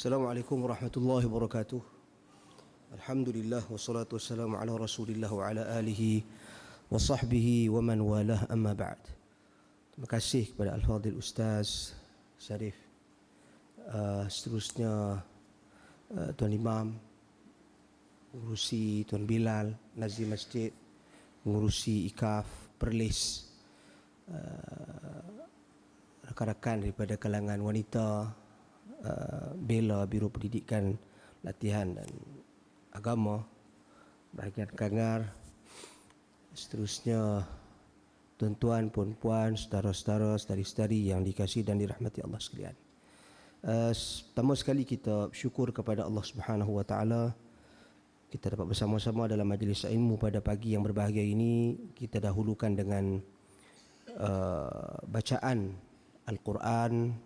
Assalamualaikum warahmatullahi wabarakatuh. Alhamdulillah wassalatu wassalamu ala Rasulillah wa ala alihi wa sahbihi wa man walah, amma ba'd. Terima kasih kepada Al-Fadhil Ustaz Syarif. Seterusnya Tuan Imam mengurusi Tuan Bilal Nazim Masjid, mengurusi ikaf Perlis, rakan-rakan daripada kalangan wanita, Bela Biro Pendidikan Latihan dan Agama, bahagian Kangar, seterusnya tuan-tuan, puan-puan, saudara-saudara, saudari-saudari yang dikasihi dan dirahmati Allah sekalian. Pertama sekali kita syukur kepada Allah Subhanahu wa taala, kita dapat bersama-sama dalam majlis ilmu pada pagi yang berbahagia ini. Kita dahulukan dengan bacaan Al-Quran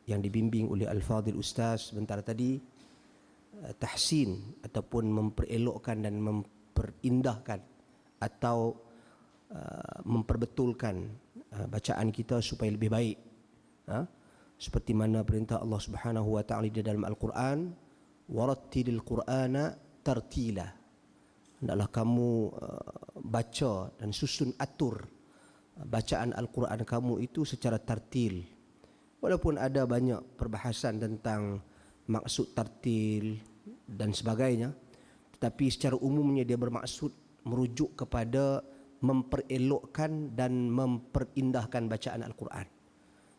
yang dibimbing oleh Al-Fadhil Ustaz sebentar tadi, tahsin ataupun memperelokkan dan memperindahkan atau memperbetulkan bacaan kita supaya lebih baik, seperti mana perintah Allah Subhanahu wa taala di dalam Al-Quran, warattilil Qur'ana tartila, hendaklah kamu baca dan susun atur bacaan Al-Quran kamu itu secara tartil. Walaupun ada banyak perbahasan tentang maksud tartil dan sebagainya, tetapi secara umumnya dia bermaksud merujuk kepada memperelokkan dan memperindahkan bacaan Al-Quran,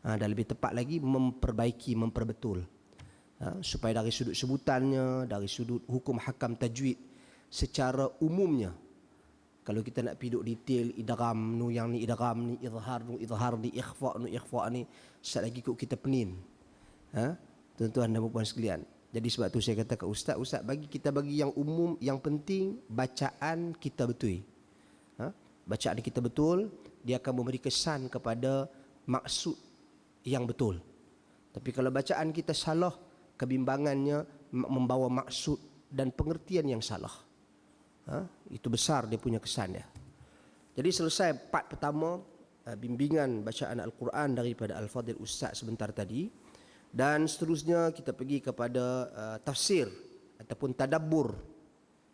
dan lebih tepat lagi memperbaiki, memperbetul, supaya dari sudut sebutannya, dari sudut hukum hakam tajwid secara umumnya, kalau kita nak piduk detail idgham nu yang ni idgham ni, izhar nu izhar ni, ikhfa nu ikhfa ni, sekejap lagi kok kita penin, tuan-tuan dan puan sekalian. Jadi sebab tu saya kata ke Ustaz bagi yang umum, yang penting bacaan kita betul. Bacaan kita betul, dia akan memberi kesan kepada maksud yang betul. Tapi kalau bacaan kita salah, kebimbangannya membawa maksud dan pengertian yang salah. Itu besar dia punya kesan dia. Jadi selesai part pertama, bimbingan bacaan Al-Quran daripada Al-Fadhil Ustaz sebentar tadi, dan seterusnya kita pergi kepada tafsir ataupun tadabbur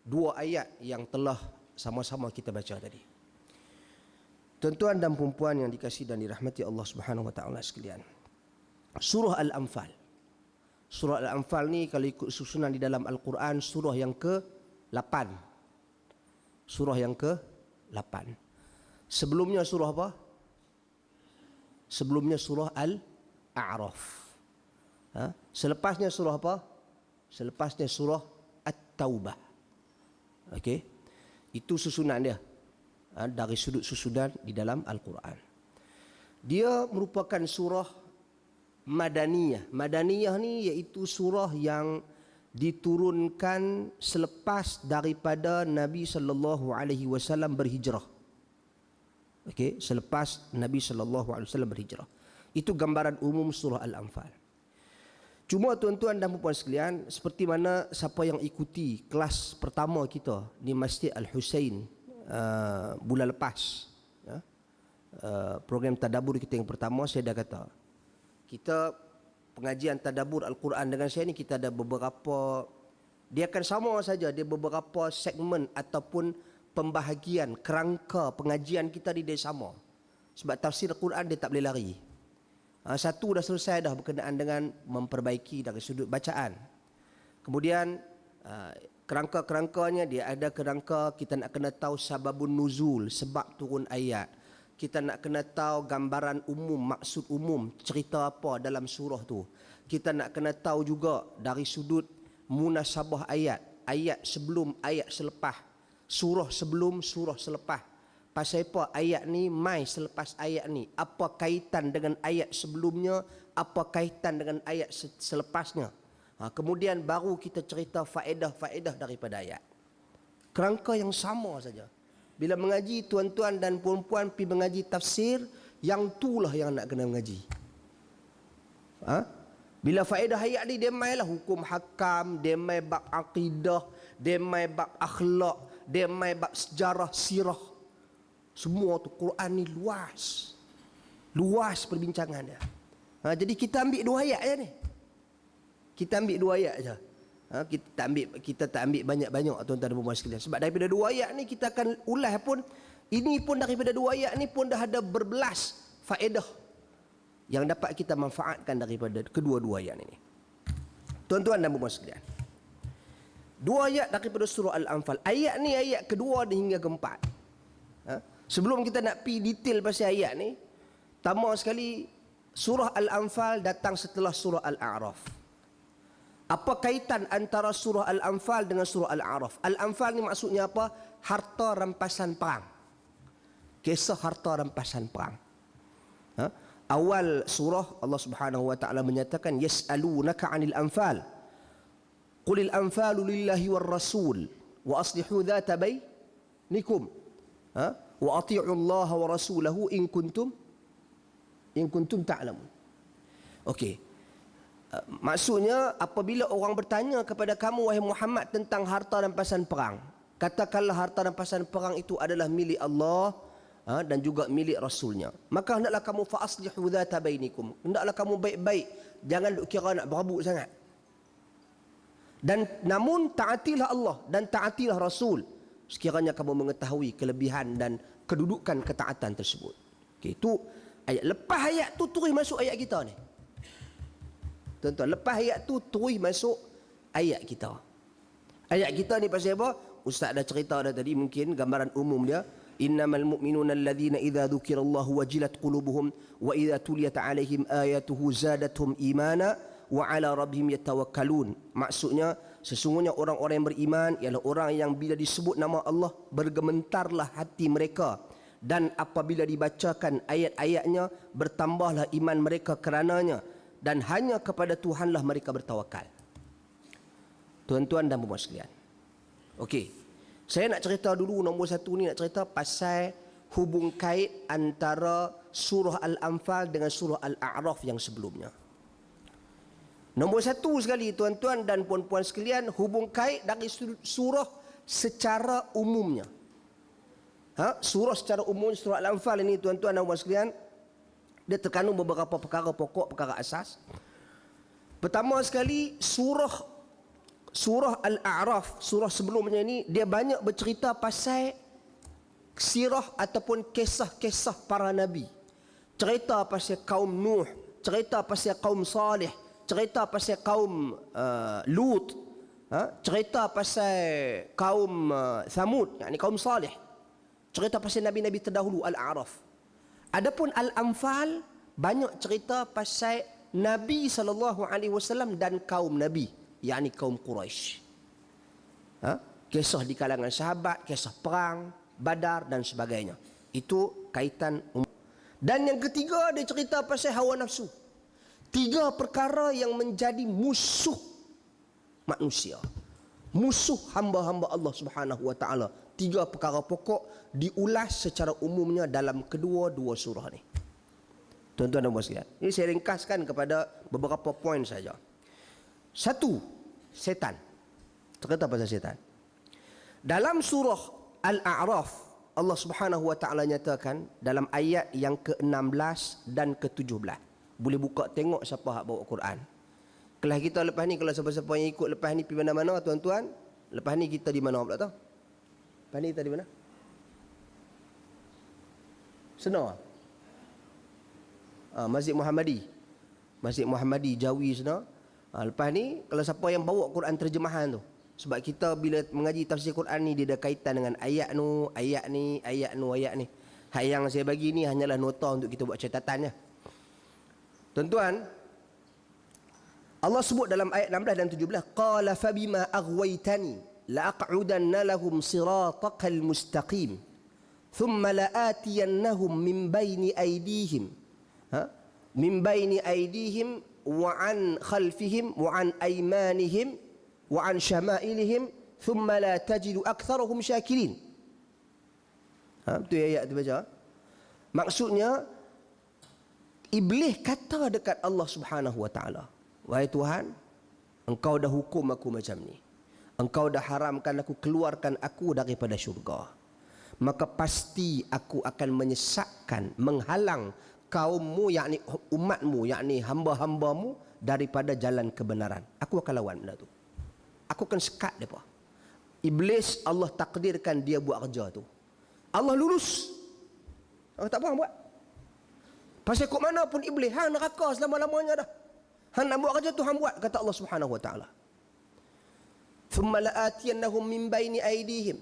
dua ayat yang telah sama-sama kita baca tadi. Tuan-tuan dan puan-puan yang dikasihi dan dirahmati Allah Subhanahu wa taala sekalian, surah Al-Anfal. Surah Al-Anfal ni kalau ikut susunan di dalam Al-Quran, surah yang ke-8. Surah yang ke-8. Sebelumnya surah apa? Sebelumnya surah Al-A'raf. Selepasnya surah apa? Selepasnya surah At-Taubah. Okey. Itu susunan dia, dari sudut susunan di dalam Al-Quran. Dia merupakan surah Madaniyah. Madaniyah ni iaitu surah yang diturunkan selepas daripada Nabi sallallahu alaihi wasallam berhijrah. Okey, selepas Nabi sallallahu alaihi wasallam berhijrah. Itu gambaran umum surah Al-Anfal. Cuma tuan-tuan dan puan sekalian, seperti mana siapa yang ikuti kelas pertama kita di Masjid Al-Husain bulan lepas, program tadabbur kita yang pertama, saya dah kata kita pengajian tadabbur Al-Quran dengan saya ni, kita ada beberapa, dia akan sama saja, dia beberapa segmen ataupun pembahagian kerangka pengajian kita dia sama. Sebab tafsir Al-Quran dia tak boleh lari. Satu dah selesai dah berkenaan dengan memperbaiki dari sudut bacaan. Kemudian kerangka-kerangkanya, dia ada kerangka kita nak kena tahu sababun nuzul, sebab turun ayat. Kita nak kena tahu gambaran umum, maksud umum, cerita apa dalam surah tu. Kita nak kena tahu juga dari sudut munasabah ayat, ayat sebelum, ayat selepas, surah sebelum, surah selepas. Pasal apa ayat ni mai selepas ayat ni? Apa kaitan dengan ayat sebelumnya? Apa kaitan dengan ayat selepasnya? Kemudian baru kita cerita faedah-faedah daripada ayat. Kerangka yang sama saja. Bila mengaji, tuan-tuan dan puan-puan pergi mengaji tafsir, yang itulah yang nak kena mengaji. Bila faedah ayat ni, dia mai lah hukum hakam, dia mai bab akidah, dia mai bab akhlak, dia mai bab sejarah, sirah. Semua tu Quran ni luas. Luas perbincangan dia. Jadi kita ambil dua ayat je ni. Kita ambil 2 ayat saja. Kita tak ambil banyak-banyak tuan-tuan dan puan sekalian. Sebab daripada 2 ayat ni kita akan ulas pun, ini pun daripada 2 ayat ni pun dah ada berbelas faedah yang dapat kita manfaatkan daripada kedua-dua ayat ini. Tuan-tuan dan puan sekalian, 2 ayat daripada surah Al-Anfal. Ayat ni ayat kedua hingga keempat. Sebelum kita nak pi detail pasal ayat ni, pertama sekali surah Al-Anfal datang setelah surah Al-A'raf. Apa kaitan antara surah Al-Anfal dengan surah Al-A'raf? Al-Anfal ni maksudnya apa? Harta rampasan perang. Kisah harta rampasan perang. Awal surah Allah Subhanahu wa taala menyatakan yas'alunaka 'anil anfal. Qulil anfalu lillahi war rasul wa aslihu dhata bainikum. Wa ati'u Allah wa rasulahu in kuntum ta'lamun. Okey. Maksudnya apabila orang bertanya kepada kamu wahai Muhammad tentang harta rampasan perang, katakanlah harta rampasan perang itu adalah milik Allah dan juga milik Rasulnya. Maka hendaklah kamu fa aslihu dhata bainikum. Hendaklah kamu baik-baik, jangan duk kira nak berabuk sangat. Dan namun taatilah Allah dan taatilah Rasul sekiranya kamu mengetahui kelebihan dan kedudukan ketaatan tersebut. Okey, itu ayat. Lepas ayat tu terus masuk ayat kita ni. Tuan-tuan, lepas ayat tu terus masuk ayat kita. Ayat kita ni pasal apa? Ustaz dah cerita dah tadi, mungkin gambaran umum dia. Innamal mu'minuna alladhina idza dzukirallahu wajilat qulubuhum wa idza tuliyat alaihim ayatuhu zadatuhum imana wa ala rabbihim yatawakkalun. Maksudnya sesungguhnya orang-orang yang beriman ialah orang yang bila disebut nama Allah bergementarlah hati mereka, dan apabila dibacakan ayat-ayatnya bertambahlah iman mereka kerananya, dan hanya kepada Tuhanlah mereka bertawakal. Tuan-tuan dan puan sekalian, okey, saya nak cerita dulu nombor 1 ni, nak cerita pasal hubung kait antara surah Al-Anfal dengan surah Al-A'raf yang sebelumnya. Nombor 1 sekali tuan-tuan dan puan-puan sekalian, hubung kait dari surah secara umumnya. Surah secara umum, surah Al-Anfal ini tuan-tuan dan puan sekalian, dia terkandung beberapa perkara pokok, perkara asas. Pertama sekali, surah Al-A'raf, surah sebelumnya ini, dia banyak bercerita pasal sirah ataupun kisah-kisah para nabi. Cerita pasal kaum Nuh, cerita pasal kaum Salih, cerita pasal kaum Lut, cerita pasal kaum Thamud, yakni kaum Salih. Cerita pasal nabi-nabi terdahulu, Al-A'raf. Adapun Al-Anfal banyak cerita pasal Nabi SAW dan kaum Nabi, yakni kaum Quraisy. Kisah di kalangan sahabat, kisah perang, Badar dan sebagainya. Itu kaitan umum. Dan yang ketiga, dia cerita pasal hawa nafsu. 3 perkara yang menjadi musuh manusia, musuh hamba-hamba Allah Subhanahu wa taala. 3 perkara pokok diulas secara umumnya dalam kedua-dua surah ni. Tuan-tuan dan puan sekalian, ini saya ringkaskan kepada beberapa poin saja. 1, setan. Cerita pasal setan. Dalam surah Al-A'raf, Allah Subhanahu wa taala nyatakan dalam ayat yang ke-16 dan ke-17. Boleh buka tengok siapa hak bawa Quran. Kelas kita lepas ni, kalau siapa-siapa yang ikut lepas ni pergi mana-mana tuan-tuan, lepas ni kita di mana pula tahu? Lepas ni kita di mana? Senar. Masjid Muhammadi. Masjid Muhammadi Jawi Senar. Lepas ni kalau siapa yang bawa Quran terjemahan tu, sebab kita bila mengaji tafsir Quran ni, dia ada kaitan dengan ayat nu, ayat ni, ayat nu, ayat ni. Hak yang saya bagi ni hanyalah nota untuk kita buat catatannya. Tuan-tuan, Allah sebut dalam ayat 16 dan 17, qala fabima aghwaytani la'aq'udanna lahum siratakal mustaqim thumma la'atiyannahum min bayni aydihim wa an khalfihim wa an aymanihim wa an syama'ilihim thumma la tajidu aktharahum syakirin. Betul ayat tu baca. Maksudnya iblis kata dekat Allah Subhanahu wa taala, wahai Tuhan, engkau dah hukum aku macam ni, engkau dah haramkan aku, keluarkan aku daripada syurga, maka pasti aku akan menyesatkan, menghalang kaummu, yakni umatmu, yakni hamba-hambamu daripada jalan kebenaran. Aku akan lawan benda tu. Aku akan sekat mereka. Iblis Allah takdirkan dia buat kerja tu. Allah lurus. Allah tak apa buat. Pasal kok mana pun iblis, hang neraka selama-lamanya dah. Hang nak buat kerja tu hang buat, kata Allah Subhanahu wa taala. Thumma la'atiyannahum min baini aydihim.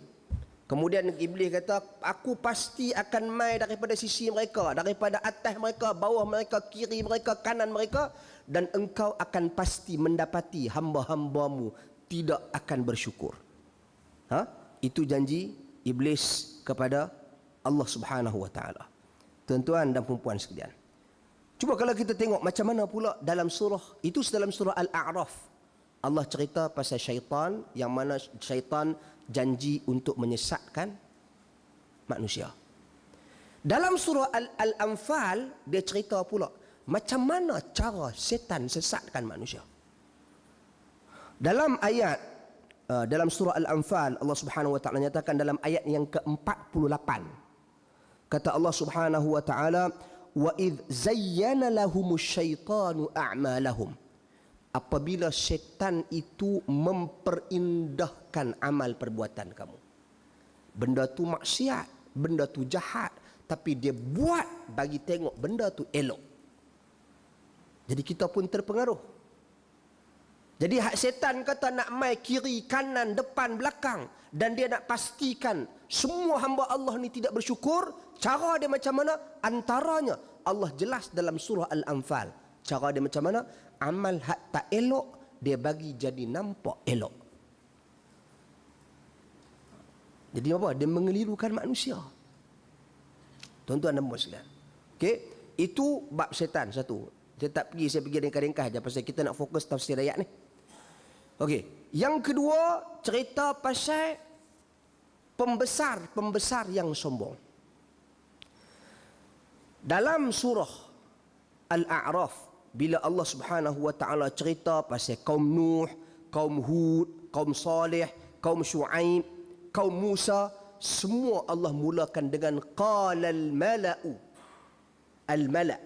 Kemudian iblis kata, aku pasti akan mai daripada sisi mereka, daripada atas mereka, bawah mereka, kiri mereka, kanan mereka, dan engkau akan pasti mendapati hamba-hambamu tidak akan bersyukur. Itu janji iblis kepada Allah Subhanahu wa taala. Tuan-tuan dan puan-puan sekalian, cuba kalau kita tengok macam mana pula dalam surah itu, dalam surah Al-A'raf Allah cerita pasal syaitan, yang mana syaitan janji untuk menyesatkan manusia. Dalam surah Al-Anfal dia cerita pula macam mana cara setan sesatkan manusia. Dalam ayat dalam surah Al-Anfal Allah Subhanahu wa taala nyatakan dalam ayat yang ke-48, kata Allah Subhanahu wa taala, wa idh zayyana lahumusy syaitanu a'malahum, apabila syaitan itu memperindahkan amal perbuatan kamu. Benda tu maksiat, benda tu jahat, tapi dia buat bagi tengok benda tu elok. Jadi kita pun terpengaruh. Jadi hak syaitan kata nak mai kiri, kanan, depan, belakang, dan dia nak pastikan semua hamba Allah ni tidak bersyukur. Cara dia macam mana? Antaranya Allah jelas dalam surah Al-Anfal. Cara dia macam mana? Amal hak tak elok dia bagi jadi nampak elok. Jadi apa? Dia mengelirukan manusia. Tuan-tuan dan puan sekalian. Okey, itu bab syaitan satu. Saya pergi ringkas-ringkas aja pasal kita nak fokus tafsir ayat ni. Okey, yang kedua cerita pasal pembesar yang sombong. Dalam surah Al-A'raf, bila Allah Subhanahu wa taala cerita pasal kaum Nuh, kaum Hud, kaum Saleh, kaum Syuaib, kaum Musa, semua Allah mulakan dengan qalal mala'u. Al-mala'.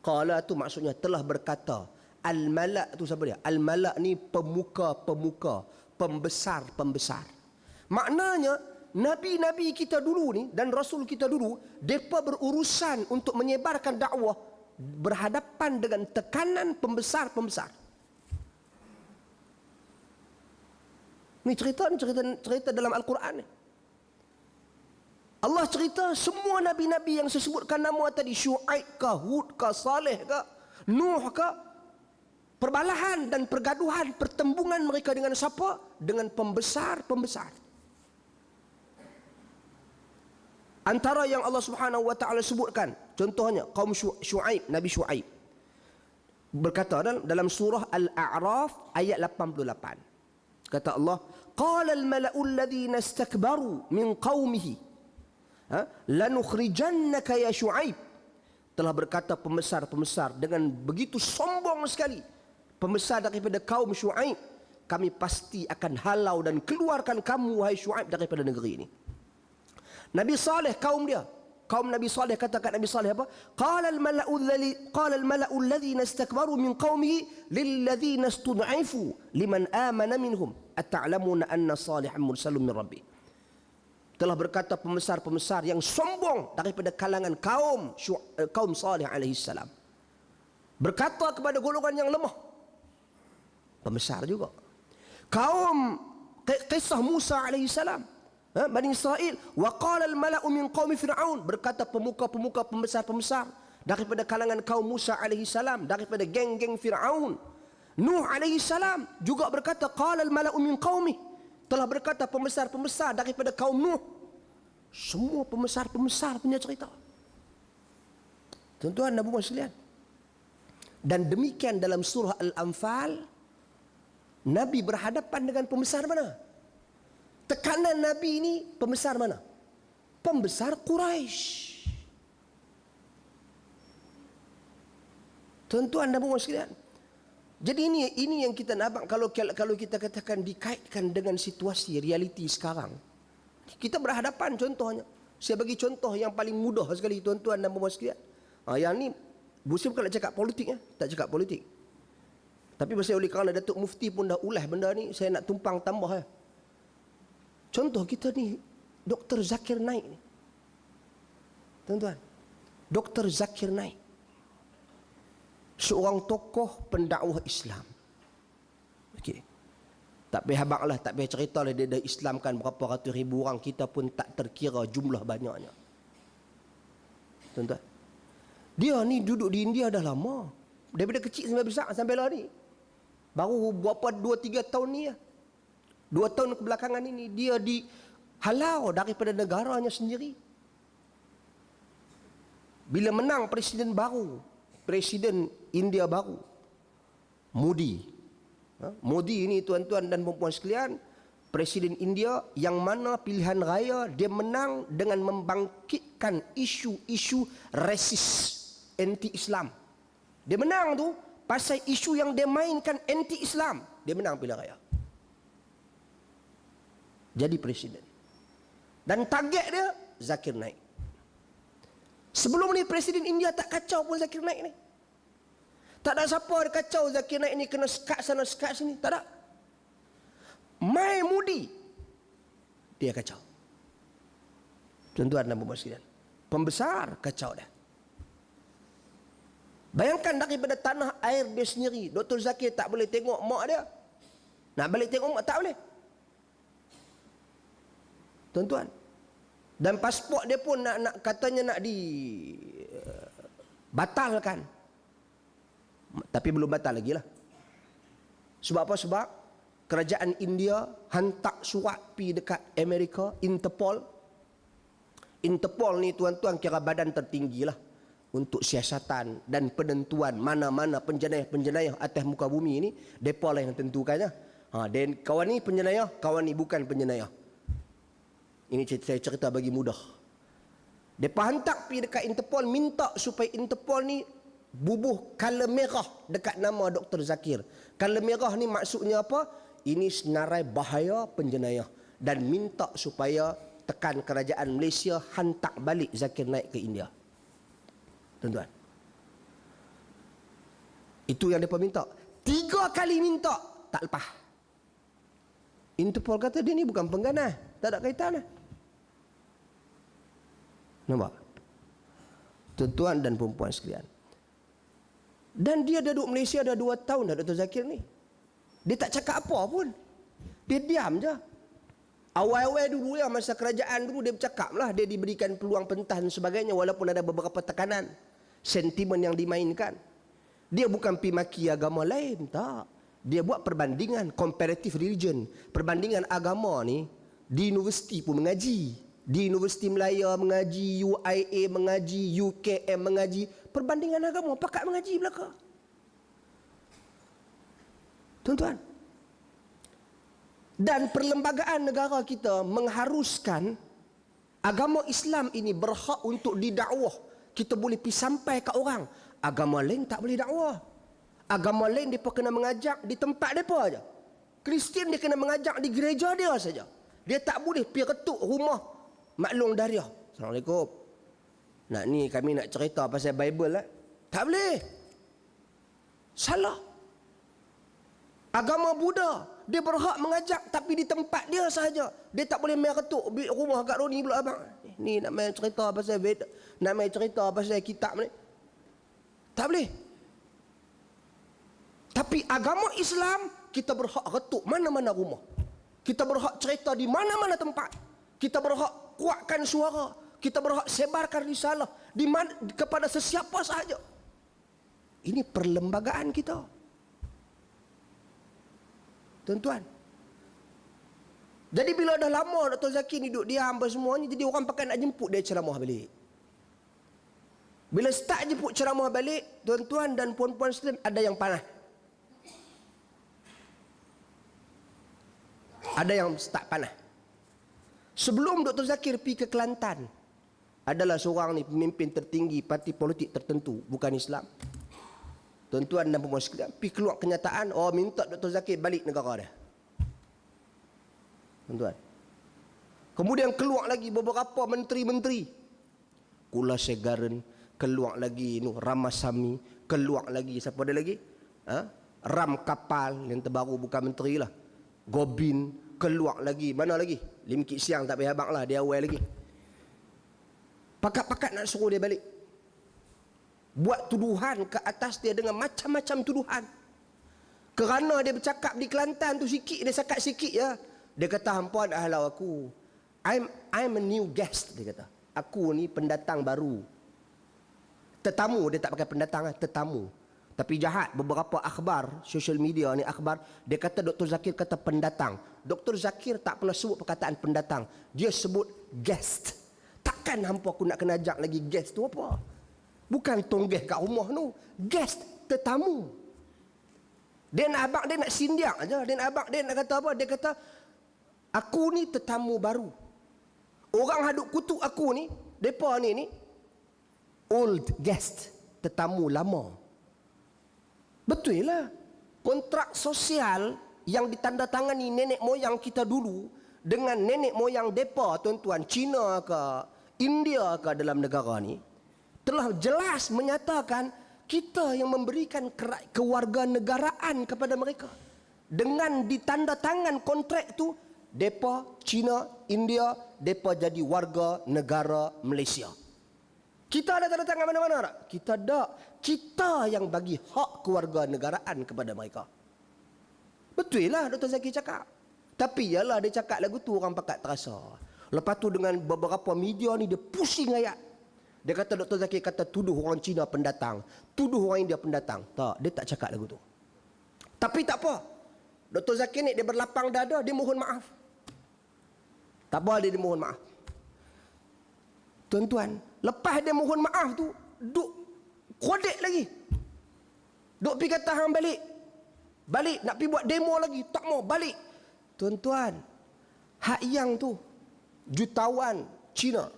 Qala tu maksudnya telah berkata. Al-mala' tu siapa dia? Al-mala' ni pemuka-pemuka, pembesar-pembesar. Maknanya nabi-nabi kita dulu ni dan rasul kita dulu, depa berurusan untuk menyebarkan dakwah berhadapan dengan tekanan pembesar-pembesar. Ni cerita dalam Al-Quran ni. Allah cerita semua nabi-nabi yang saya sebutkan nama tadi, Syuaib ke, Hud ke, Saleh ke, Nuh ke, perbalahan dan pergaduhan, pertembungan mereka dengan siapa? Dengan pembesar-pembesar. Antara yang Allah Subhanahu wa taala sebutkan, contohnya kaum Syuaib, Nabi Syuaib. Berkata dalam surah Al-A'raf ayat 88. Kata Allah, qala al-mala'u alladhina istakbaru min qaumihi lanukhrijannaka ya Syuaib. Telah berkata pembesar-pembesar dengan begitu sombong sekali, pembesar daripada kaum Syuaib, kami pasti akan halau dan keluarkan kamu wahai Syuaib daripada negeri ini. Nabi Saleh, kaum dia, kaum Nabi Saleh, kata kat Nabi Saleh apa? Qala al-mala'u alladhina istakbaru min qaumihi lilladhina istud'ifu liman amana minhum ata'lamuna anna Salihan mursalun min rabbi. Telah berkata pembesar-pembesar yang sombong daripada kalangan kaum Salih alaihi salam, berkata kepada golongan yang lemah, pembesar juga. Kaum kisah Musa alaihi salam, Bani Israel, wa qala al-mala'u min qaumi Fir'aun, berkata pemuka-pemuka, pembesar-pembesar daripada kalangan kaum Musa alaihi salam, daripada geng-geng Fir'aun. Nuh alaihi salam juga berkata qala al-mala'u min qaumi, telah berkata pembesar-pembesar daripada kaum Nuh. Semua pembesar-pembesar punya cerita. Tuan-tuan dan puan sekalian. Dan demikian dalam surah Al-Anfal, Nabi berhadapan dengan pembesar mana? Tekanan Nabi ini pembesar mana? Pembesar Quraisy. Tuan-tuan dan puan sekalian. Jadi ini yang kita nampak kalau kita katakan dikaitkan dengan situasi realiti sekarang. Kita berhadapan, contohnya, saya bagi contoh yang paling mudah sekali tuan-tuan dan puan sekalian. Yang ni Bukan nak cakap politik ya, tak cakap politik. Tapi pasal oleh kerana Datuk Mufti pun dah ulas benda ni, saya nak tumpang tambah ya. Contoh kita ni Dr. Zakir Naik ni. Tuan-tuan, Dr. Zakir Naik, seorang tokoh pendakwah Islam. Okey. Tak payah habaq lah, tak payah cerita lah dia dah Islamkan berapa ratus ribu orang, kita pun tak terkira jumlah banyaknya. Tuan-tuan, dia ni duduk di India dah lama. Daripada kecil sampai besar sampai lah ni. Baru berapa 2-3 tahun ni ya. 2 tahun kebelakangan ini dia dihalau daripada negaranya sendiri. Bila menang presiden baru, presiden India baru, Modi. Modi ini tuan-tuan dan puan-puan sekalian, presiden India yang mana pilihan raya dia menang dengan membangkitkan isu-isu rasis, anti-Islam. Dia menang tu pasal isu yang dia mainkan anti-Islam. Dia menang pilihan raya. Jadi presiden. Dan target dia Zakir Naik. Sebelum ni presiden India tak kacau pun Zakir Naik ni. Tak ada siapa dia kacau Zakir Naik ni kena sekat sana sekat sini. Tak ada. Mai Modi dia kacau. Tuan-tuan dan puan-puan sekalian, pembesar kacau dah. Bayangkan daripada tanah air dia sendiri, Dr. Zakir tak boleh tengok mak dia. Nak balik tengok mak tak boleh. Tuan-tuan. Dan pasport dia pun nak katanya nak batalkan. Tapi belum batal lagi lah. Sebab apa? Sebab kerajaan India hantar surat pi dekat Amerika, Interpol. Interpol ni tuan-tuan kira badan tertinggi lah untuk siasatan dan penentuan mana-mana penjenayah atas muka bumi ni, mereka lah yang tentukannya. Dan kawan ni penjenayah, kawan ni bukan penjenayah. Ini saya cerita bagi mudah. Mereka hantar pergi dekat Interpol, minta supaya Interpol ni bubuh kala merah dekat nama Dr. Zakir. Kala merah ni maksudnya apa? Ini senarai bahaya penjenayah. Dan minta supaya tekan kerajaan Malaysia hantar balik Zakir Naik ke India. Tuan-tuan, itu yang mereka minta. 3 kali minta, tak lepas. Interpol kata dia ni bukan pengganas, tak ada kaitan lah. Nampak? Tuan-tuan dan perempuan sekalian. Dan dia dah duduk Malaysia dah 2 tahun dah, Dr. Zakir ni. Dia tak cakap apa pun. Dia diam je. Awal-awal dulu ya, masa kerajaan dulu dia bercakap lah, dia diberikan peluang pentah dan sebagainya, walaupun ada beberapa tekanan, sentimen yang dimainkan. Dia bukan pi maki agama lain, tak. Dia buat perbandingan, comparative religion. Perbandingan agama ni, di universiti pun mengaji. Di Universiti Melaya mengaji, UIA mengaji, UKM mengaji. Perbandingan agama, pakat mengaji belaka. Tuan-tuan. Dan perlembagaan negara kita mengharuskan agama Islam ini berhak untuk didakwah. Kita boleh pergi sampai ke orang. Agama lain tak boleh dakwah. Agama lain mereka kena mengajak di tempat mereka saja. Kristian dia kena mengajak di gereja dia saja. Dia tak boleh pergi ketuk rumah maklum Dariah. Assalamualaikum. Nak ni kami nak cerita pasal Bible lah. Tak boleh. Salah. Agama Buddha, dia berhak mengajak tapi di tempat dia sahaja. Dia tak boleh main ketuk rumah kat Roni pula abang. Ni nak main cerita pasal Veda, nak main cerita pasal kitab ni. Tak boleh. Tapi agama Islam, kita berhak ketuk mana-mana rumah. Kita berhak cerita di mana-mana tempat. Kita berhak kuatkan suara. Kita berhak sebarkan risalah kepada sesiapa sahaja. Ini perlembagaan kita. Tuan-tuan. Jadi bila dah lama Dr. Zakir ni duduk diam apa semuanya, jadi orang pakai nak jemput dia ceramah balik. Bila start jemput ceramah balik, tuan-tuan dan puan-puan sekalian, ada yang panas. Ada yang start panas. Sebelum Dr. Zakir pergi ke Kelantan, adalah seorang ni pemimpin tertinggi parti politik tertentu, bukan Islam. Tuan-tuan dan puan-puan sekalian, pergi keluar kenyataan, minta Dr. Zakir balik negara dia. Tuan-tuan. Kemudian keluar lagi beberapa menteri-menteri. Kulasegaran, keluar lagi Ramasamy, keluar lagi siapa ada lagi? Ram Kapal yang terbaru bukan menteri lah. Gobin, keluar lagi. Mana lagi? Lim Kit Siang tak payah abang lah, dia awal lagi. Pakat-pakat nak suruh dia balik. Buat tuduhan ke atas dia dengan macam-macam tuduhan. Kerana dia bercakap di Kelantan tu sikit, dia cakap sikit ya. Dia kata, hampuan ahlau aku. I'm a new guest, dia kata. Aku ni pendatang baru. Tetamu, dia tak pakai pendatang, tetamu. Tapi jahat, beberapa akhbar, social media ni akhbar, dia kata Dr. Zakir kata pendatang. Dr. Zakir tak pernah sebut perkataan pendatang. Dia sebut guest. Takkan hampa aku nak kena ajak lagi guest tu apa? Bukan tonggeh kat rumah tu. Guest, tetamu. Dia nak abang, dia nak sindiak aja. Dia nak abang, dia nak kata apa? Dia kata, aku ni tetamu baru. Orang haduk kutuk aku ni, mereka ni, old guest, tetamu lama. Betul lah. Kontrak sosial yang ditandatangani nenek moyang kita dulu dengan nenek moyang depa, tuan-tuan, Cina ke India ke dalam negara ni, telah jelas menyatakan kita yang memberikan kewarganegaraan kepada mereka. Dengan ditandatangan kontrak tu, depa, Cina, India, depa jadi warga negara Malaysia. Kita ada tanda tangan mana-mana tak? Kita tak. Kita yang bagi hak kewarganegaraan kepada mereka. Betul lah Dr. Zakir cakap. Tapi yalah dia cakap lagu tu orang pakat terasa. Lepas tu dengan beberapa media ni dia pusing ayat. Dia kata Dr. Zakir kata tuduh orang Cina pendatang. Tuduh orang India pendatang. Tak, dia tak cakap lagu tu. Tapi tak apa. Dr. Zakir ni dia berlapang dada, dia mohon maaf. Tak apa dia mohon maaf. Tuan-tuan, lepas dia mohon maaf tu, duk kodek lagi. Duk pergi kata hang balik. Balik, nak pergi buat demo lagi. Tak mau, balik. Tuan-tuan, hak yang tu, jutawan Cina.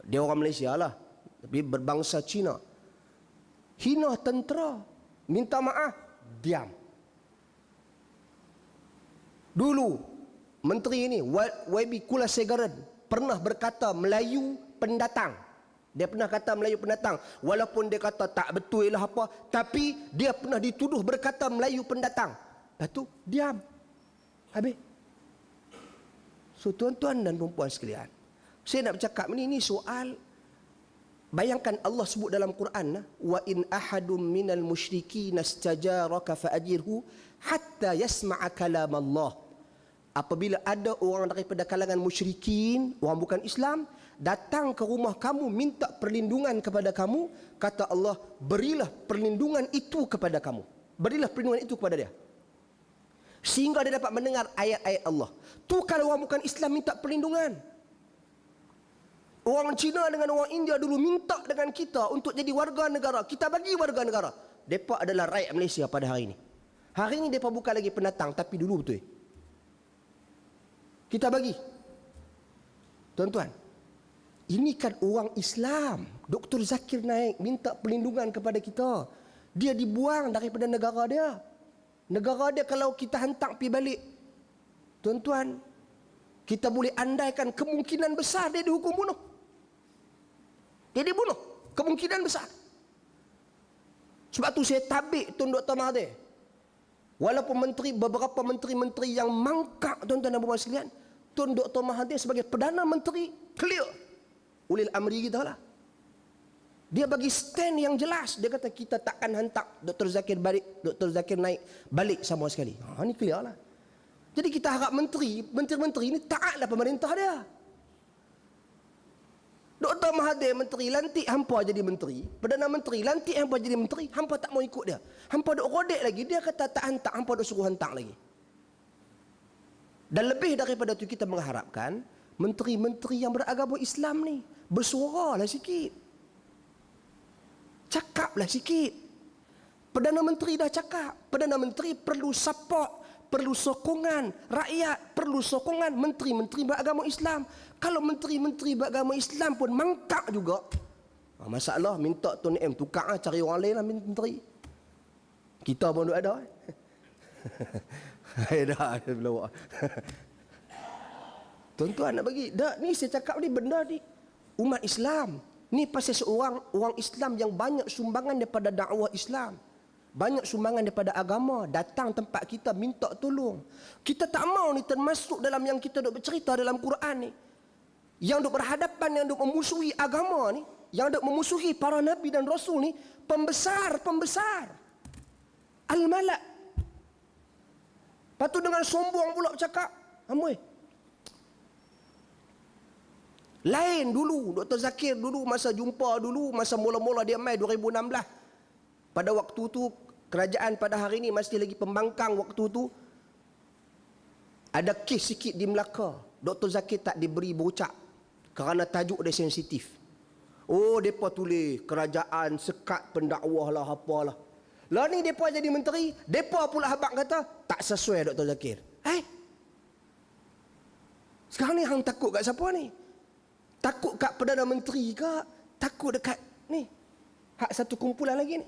Dia orang Malaysia lah. Tapi berbangsa Cina. Hina tentera. Minta maaf, diam. Dulu, menteri ini, YB Kulasegaran, pernah berkata Melayu pendatang. Dia pernah kata Melayu pendatang. Walaupun dia kata tak betul lah apa. Tapi dia pernah dituduh berkata Melayu pendatang. Lepas tu diam. Habis. So tuan-tuan dan perempuan sekalian. Saya nak bercakap ini soal. Bayangkan Allah sebut dalam Quran. Wa in ahadum minal musyrikin istajaraka fa'ajirhu hatta yasma'a kalam Allah. Apabila ada orang daripada kalangan musyrikin, orang bukan Islam, datang ke rumah kamu minta perlindungan kepada kamu, kata Allah, berilah perlindungan itu kepada kamu. Berilah perlindungan itu kepada dia. Sehingga dia dapat mendengar ayat-ayat Allah. Tu kalau orang bukan Islam minta perlindungan. Orang Cina dengan orang India dulu minta dengan kita untuk jadi warga negara. Kita bagi warga negara. Mereka adalah rakyat Malaysia pada hari ini. Hari ini mereka bukan lagi pendatang, tapi dulu betul. Kita bagi. Tuan-tuan, ini kan orang Islam. Dr. Zakir naik minta perlindungan kepada kita. Dia dibuang daripada negara dia. Negara dia kalau kita hantar pergi balik, tuan-tuan, kita boleh andaikan kemungkinan besar dia dihukum bunuh. Dia dibunuh. Kemungkinan besar. Sebab tu saya tabik Tun Dr. Mahathir. Walaupun beberapa menteri-menteri yang mangkak, tuan-tuan dan puan sekalian, Tun Dr. Mahathir sebagai Perdana Menteri clear. Ulil amri kita lah. Dia bagi stand yang jelas. Dia kata kita takkan hantar Dr. Zakir balik, Dr. Zakir naik balik sama sekali. Ini clear lah. Jadi kita harap menteri-menteri ini taatlah pemerintah dia. Dr. Mahathir menteri, lantik hampa jadi menteri. Perdana Menteri, lantik hampa jadi menteri. Hampa tak mau ikut dia. Hampa duk rodek lagi. Dia kata tak hantar, hampa duk suruh hantar lagi. Dan lebih daripada itu kita mengharapkan menteri-menteri yang beragama Islam ni bersuaralah sikit. Cakaplah sikit. Perdana Menteri dah cakap. Perdana Menteri perlu support, perlu sokongan. Rakyat perlu sokongan menteri-menteri beragama Islam. Kalau menteri-menteri beragama Islam pun mangkak juga. Masalah minta Tun M tukar cari orang lain lah menteri. Kita pun ada. Dah belum. Tuan-tuan nak bagi. Dah ni saya cakap ni benda ni umat Islam. Ni pasal seorang orang Islam yang banyak sumbangan daripada dakwah Islam. Banyak sumbangan daripada agama. Datang tempat kita minta tolong. Kita tak mau ni termasuk dalam yang kita duk bercerita dalam Quran ni. Yang duk berhadapan, yang duk memusuhi agama ni. Yang duk memusuhi para Nabi dan Rasul ni. Pembesar. Al-Malak. Lepas tu dengan sombong pula bercakap. Amboi. Lain dulu, Dr. Zakir dulu masa jumpa dulu, masa mula-mula dia mai 2016. Pada waktu tu, kerajaan pada hari ini masih lagi pembangkang waktu tu. Ada kes sikit di Melaka. Dr. Zakir tak diberi berucap kerana tajuk dia sensitif. Oh, mereka tulis kerajaan sekat pendakwah lah apalah. Lah ni mereka jadi menteri, mereka pula habaq kata tak sesuai Dr. Zakir. Sekarang ni hang takut kat siapa ni? Takut kat Perdana Menteri ke? Takut dekat ni hak satu kumpulan lagi ni.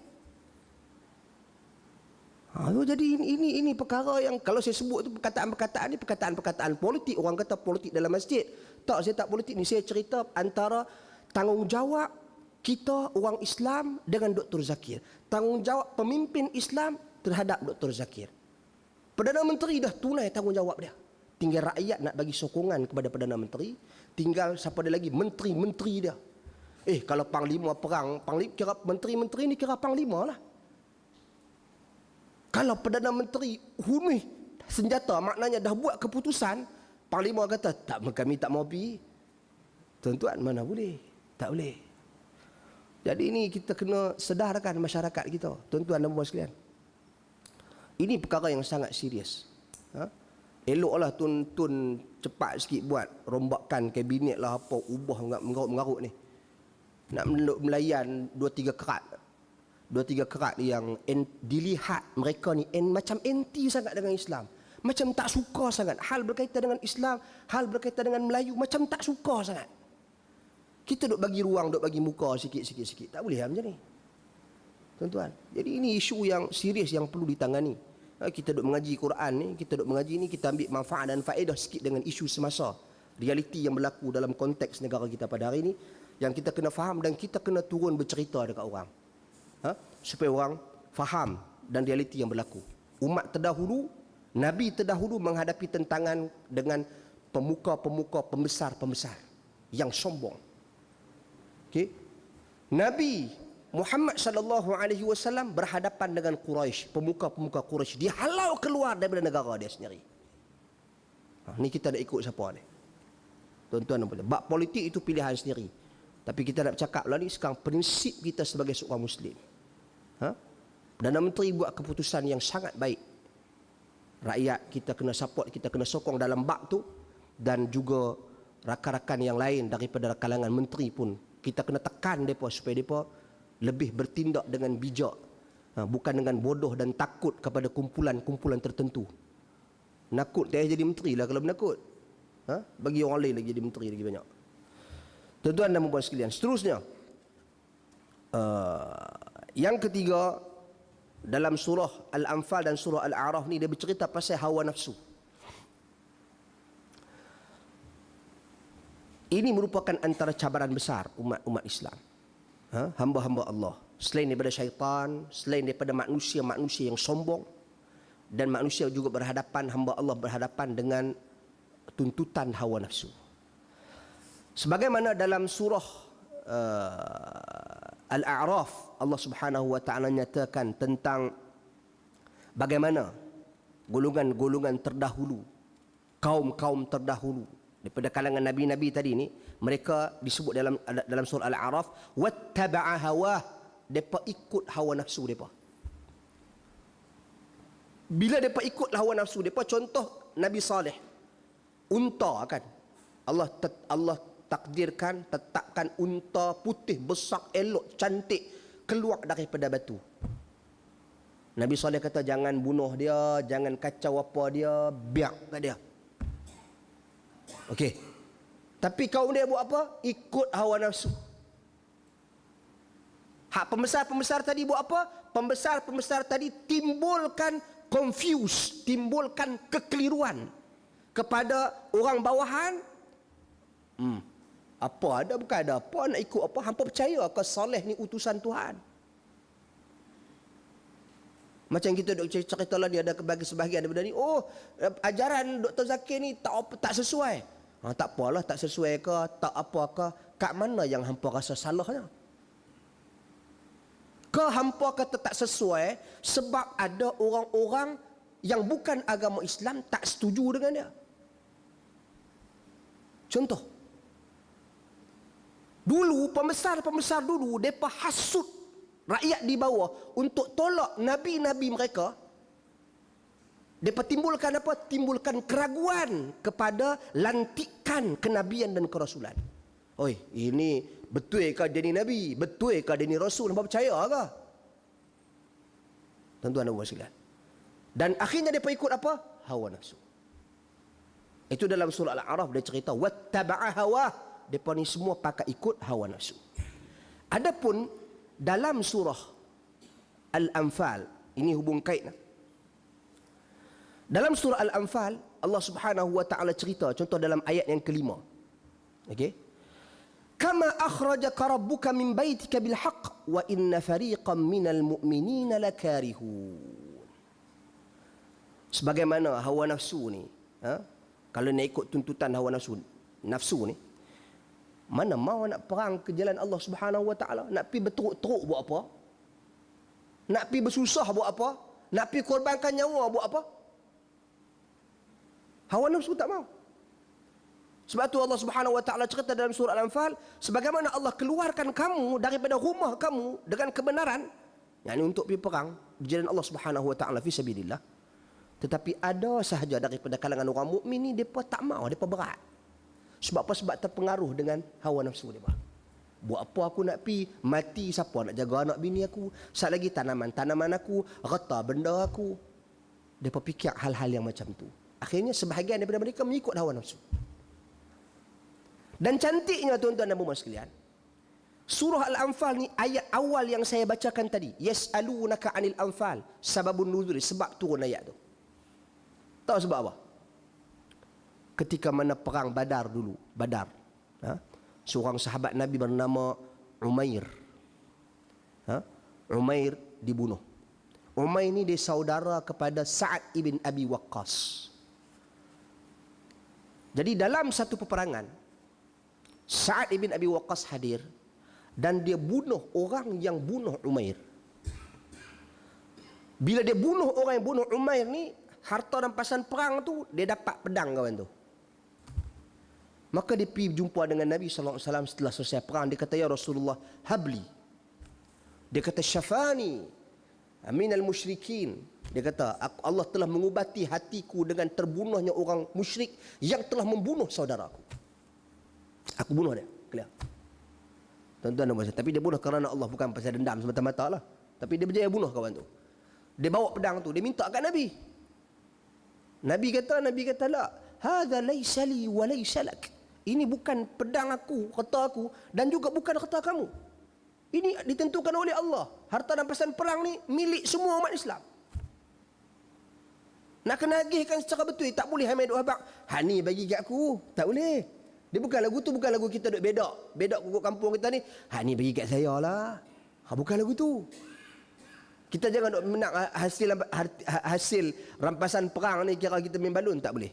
Jadi ini perkara yang kalau saya sebut tu perkataan-perkataan ni perkataan-perkataan politik. Orang kata politik dalam masjid. Tak, saya tak politik ni. Saya cerita antara tanggungjawab kita orang Islam dengan Dr. Zakir. Tanggungjawab pemimpin Islam terhadap Dr. Zakir. Perdana Menteri dah tunai tanggungjawab dia. Tinggal rakyat nak bagi sokongan kepada Perdana Menteri. Tinggal siapa dia lagi? Menteri-menteri dia. Kalau panglima perang, kira menteri-menteri ni kira panglima lah. Kalau Perdana Menteri hunui senjata, maknanya dah buat keputusan, panglima kata, tak, kami tak mau pergi. Tuan-tuan, mana boleh? Tak boleh. Jadi ini kita kena sedarkan masyarakat kita. Tuan-tuan dan puan sekalian. Ini perkara yang sangat serius. Eloklah tun cepat sikit buat rombakan kabinet lah apa, ubah mengarut-mengarut ni. Nak melayan 2-3 kerat yang dilihat mereka ni macam anti sangat dengan Islam. Macam tak suka sangat. Hal berkaitan dengan Islam, hal berkaitan dengan Melayu, macam tak suka sangat. Kita duk bagi ruang, duk bagi muka sikit-sikit. Tak boleh macam ni. Tuan-tuan. Jadi ini isu yang serius yang perlu ditangani. Kita duk mengaji Quran ni, kita duk mengaji ni, kita ambil manfaat dan faedah sikit dengan isu semasa. Realiti yang berlaku dalam konteks negara kita pada hari ini. Yang kita kena faham dan kita kena turun bercerita dekat orang. Supaya orang faham dan realiti yang berlaku. Umat terdahulu, Nabi terdahulu menghadapi tentangan dengan pemuka-pemuka pembesar-pembesar yang sombong. Okay? Nabi Muhammad sallallahu alaihi wasallam berhadapan dengan Quraisy, pemuka-pemuka Quraisy. Dia halau keluar daripada negara dia sendiri. Ni kita nak ikut siapa ni? Tuan-tuan dan puan. Bab politik itu pilihan sendiri. Tapi kita nak bercakap lah ni sekarang prinsip kita sebagai seorang Muslim. Perdana Menteri buat keputusan yang sangat baik. Rakyat kita kena support, kita kena sokong dalam bab tu. Dan juga rakan-rakan yang lain daripada kalangan menteri pun kita kena tekan mereka supaya mereka lebih bertindak dengan bijak, bukan dengan bodoh dan takut kepada kumpulan-kumpulan tertentu. Nakut dia jadi menteri lah kalau menakut. Bagi orang lain lagi jadi menteri lagi banyak. Tuan-tuan dan puan sekalian, seterusnya yang ketiga dalam surah Al-Anfal dan surah Al-A'raf ni dia bercerita pasal hawa nafsu. Ini merupakan antara cabaran besar umat Islam. Hamba-hamba Allah. Selain daripada syaitan, selain daripada manusia-manusia yang sombong, dan manusia juga berhadapan, hamba Allah berhadapan dengan tuntutan hawa nafsu. Sebagaimana dalam surah Al-A'raf, Allah Subhanahu wa taala nyatakan tentang bagaimana golongan-golongan terdahulu, kaum-kaum terdahulu daripada kalangan nabi-nabi tadi ni, mereka disebut dalam surah Al-A'raf, wattaba'a hawah, depa ikut hawa nafsu depa. Bila depa ikut hawa nafsu depa, contoh Nabi Saleh, unta kan. Allah takdirkan, tetapkan unta putih, besar, elok, cantik keluar daripada batu. Nabi Saleh kata jangan bunuh dia, jangan kacau apa dia, biar kat dia. Okey. Tapi kaum dia buat apa? Ikut hawa nafsu. Hak pembesar-pembesar tadi buat apa? Pembesar-pembesar tadi timbulkan timbulkan kekeliruan kepada orang bawahan. Apa ada bukan ada apa nak ikut apa? Hampa percaya ke Saleh ni utusan Tuhan? Macam kita duk cerita lah ni ada sebahagian daripada ni, oh ajaran Dr. Zakir ni tak sesuai. Tak apalah tak sesuai ke, tak apa ke, kat mana yang hampa rasa salahnya? Ke hampa kata tak sesuai sebab ada orang-orang yang bukan agama Islam tak setuju dengan dia. Contoh, dulu pembesar-pembesar dulu depa hasut rakyat di bawah untuk tolak nabi-nabi mereka. Depa timbulkan apa? Timbulkan keraguan kepada lantikan kenabian dan kerasulan. Oi, ini betul ke dia ni nabi? Betul ke dia ni rasul? Hampa percaya ke? Tuan-tuan dan puan sekalian. Dan akhirnya depa ikut apa? Hawa nafsu. Itu dalam surah Al-A'raf dia cerita wattaba'a hawa. Depa ni semua pakai ikut hawa nafsu. Adapun dalam surah Al-Anfal, ini hubung kait. Dalam surah Al-Anfal, Allah Subhanahu wa taala cerita contoh dalam ayat yang kelima. Okey. Kama akhrajaka rabbuka min baitika bil haqq wa inna fariqan minal mu'minina lakarihun. Sebagaimana hawa nafsu ni, kalau nak ikut tuntutan hawa nafsu ni, mana mau nak perang ke jalan Allah Subhanahu wa taala, nak pi berteruk-teruk buat apa? Nak pi bersusah buat apa? Nak pi korbankan nyawa buat apa? Hawa nafsu tak mau. Sebab tu Allah Subhanahu wa taala cerita dalam surah Al-Anfal, sebagaimana Allah keluarkan kamu daripada rumah kamu dengan kebenaran, yakni untuk pergi perang di jalan Allah Subhanahu wa taala fi sabilillah. Tetapi ada sahaja daripada kalangan orang mukmin ni depa tak mau, depa berat. Sebab apa? Sebab terpengaruh dengan hawa nafsu depa. Buat apa aku nak pi mati, siapa nak jaga anak bini aku, sat lagi tanaman-tanaman aku, reta benda aku. Depa fikir hal-hal yang macam tu. Akhirnya sebahagian daripada mereka mengikut hawa nafsu. Dan cantiknya tuan-tuan dan puan sekalian, surah Al-Anfal ni ayat awal yang saya bacakan tadi, yas'alunaka 'anil anfal, sababun nuzul, sebab turun ayat tu. Tahu sebab apa? Ketika mana perang Badar dulu, seorang sahabat Nabi bernama Umair. Umair dibunuh. Umair ni dia saudara kepada Sa'ad ibn Abi Waqqas. Jadi dalam satu peperangan, Sa'ad ibn Abi Waqqas hadir dan dia bunuh orang yang bunuh Umair. Bila dia bunuh orang yang bunuh Umair ni, harta rampasan perang tu dia dapat pedang kawan tu. Maka dia pergi jumpa dengan Nabi sallallahu alaihi wasallam setelah selesai perang. Dia kata, ya Rasulullah, habli. Dia kata, syafani minal musyrikin. Dia kata, Allah telah mengubati hatiku dengan terbunuhnya orang musyrik yang telah membunuh saudaraku. Aku bunuh dia. Clear. Tuan-tuan dan puan, tapi dia bunuh kerana Allah, bukan pasal dendam semata-mata lah. Tapi dia berjaya bunuh kawan tu. Dia bawa pedang tu, dia minta kat Nabi. Nabi kata la, hadza laysa li wa laysa lak. Ini bukan pedang aku, harta aku, dan juga bukan harta kamu. Ini ditentukan oleh Allah. Harta rampasan perang ni milik semua umat Islam. Nak kena agihkan secara betul, tak boleh hamid wahbak. Hani bagi kat aku, tak boleh. Dia bukan lagu tu, bukan lagu kita duk bedak kukuk kampung kita ni. Hani bagi kat saya lah. Bukan lagu tu. Kita jangan duk menak hasil rampasan perang ni kira kita main balun, tak boleh.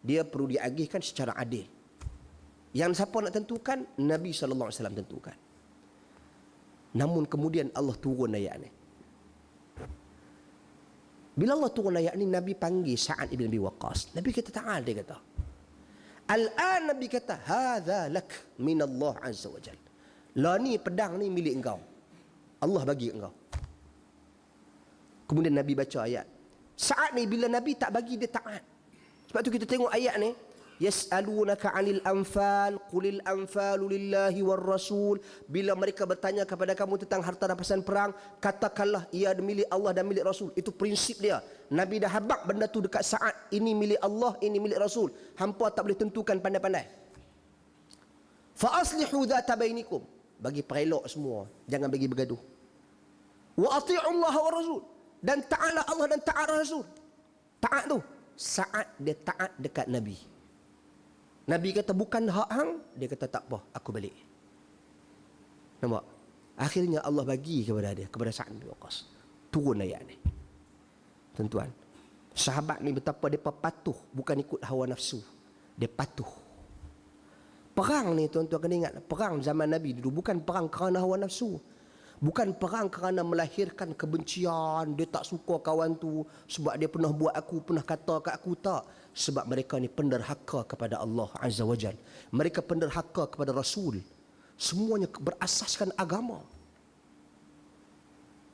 Dia perlu diagihkan secara adil. Yang siapa nak tentukan? Nabi sallallahu alaihi wasallam tentukan. Namun kemudian Allah turun ayat ni. Bila Allah turun ayat ni, Nabi panggil Sa'ad ibn Abi Waqqas. Nabi kata, ta'al, dia kata. Al-an, Nabi kata, hadza lak min Allah azza wa jal. Lah ni pedang ni milik engkau. Allah bagi engkau. Kemudian Nabi baca ayat. Sa'ad ni bila Nabi tak bagi, dia taat. Sebab tu kita tengok ayat ni, yas'alunaka 'anil anfal qulil anfalu lillahi war rasul. Bila mereka bertanya kepada kamu tentang harta rampasan perang, katakanlah ia milik Allah dan milik Rasul. Itu prinsip dia. Nabi dah habaq benda tu dekat Sa'ad, ini milik Allah, ini milik Rasul. Hampa tak boleh tentukan pandai-pandai. Fa aslihu dzata bainikum. Bagi perelok semua, jangan bagi bergaduh. Wa ati'u Allah wa Rasul. Dan taatlah Allah dan taat Rasul. Taat tu, Sa'ad dia taat dekat Nabi. Nabi kata bukan hak hang, dia kata tak apa, aku balik. Nampak? Akhirnya Allah bagi kepada dia, kepada Sa'ad bin Waqqas. Turun ayat ni. Tuan-tuan, sahabat ni betapa depa patuh, bukan ikut hawa nafsu. Dia patuh. Perang ni tuan-tuan kena ingat, perang zaman Nabi dulu bukan perang kerana hawa nafsu. Bukan perang kerana melahirkan kebencian, dia tak suka kawan tu sebab dia pernah buat aku, pernah kata kat aku, tak. Sebab mereka ni penderhaka kepada Allah Azza wa Jal. Mereka penderhaka kepada Rasul. Semuanya berasaskan agama.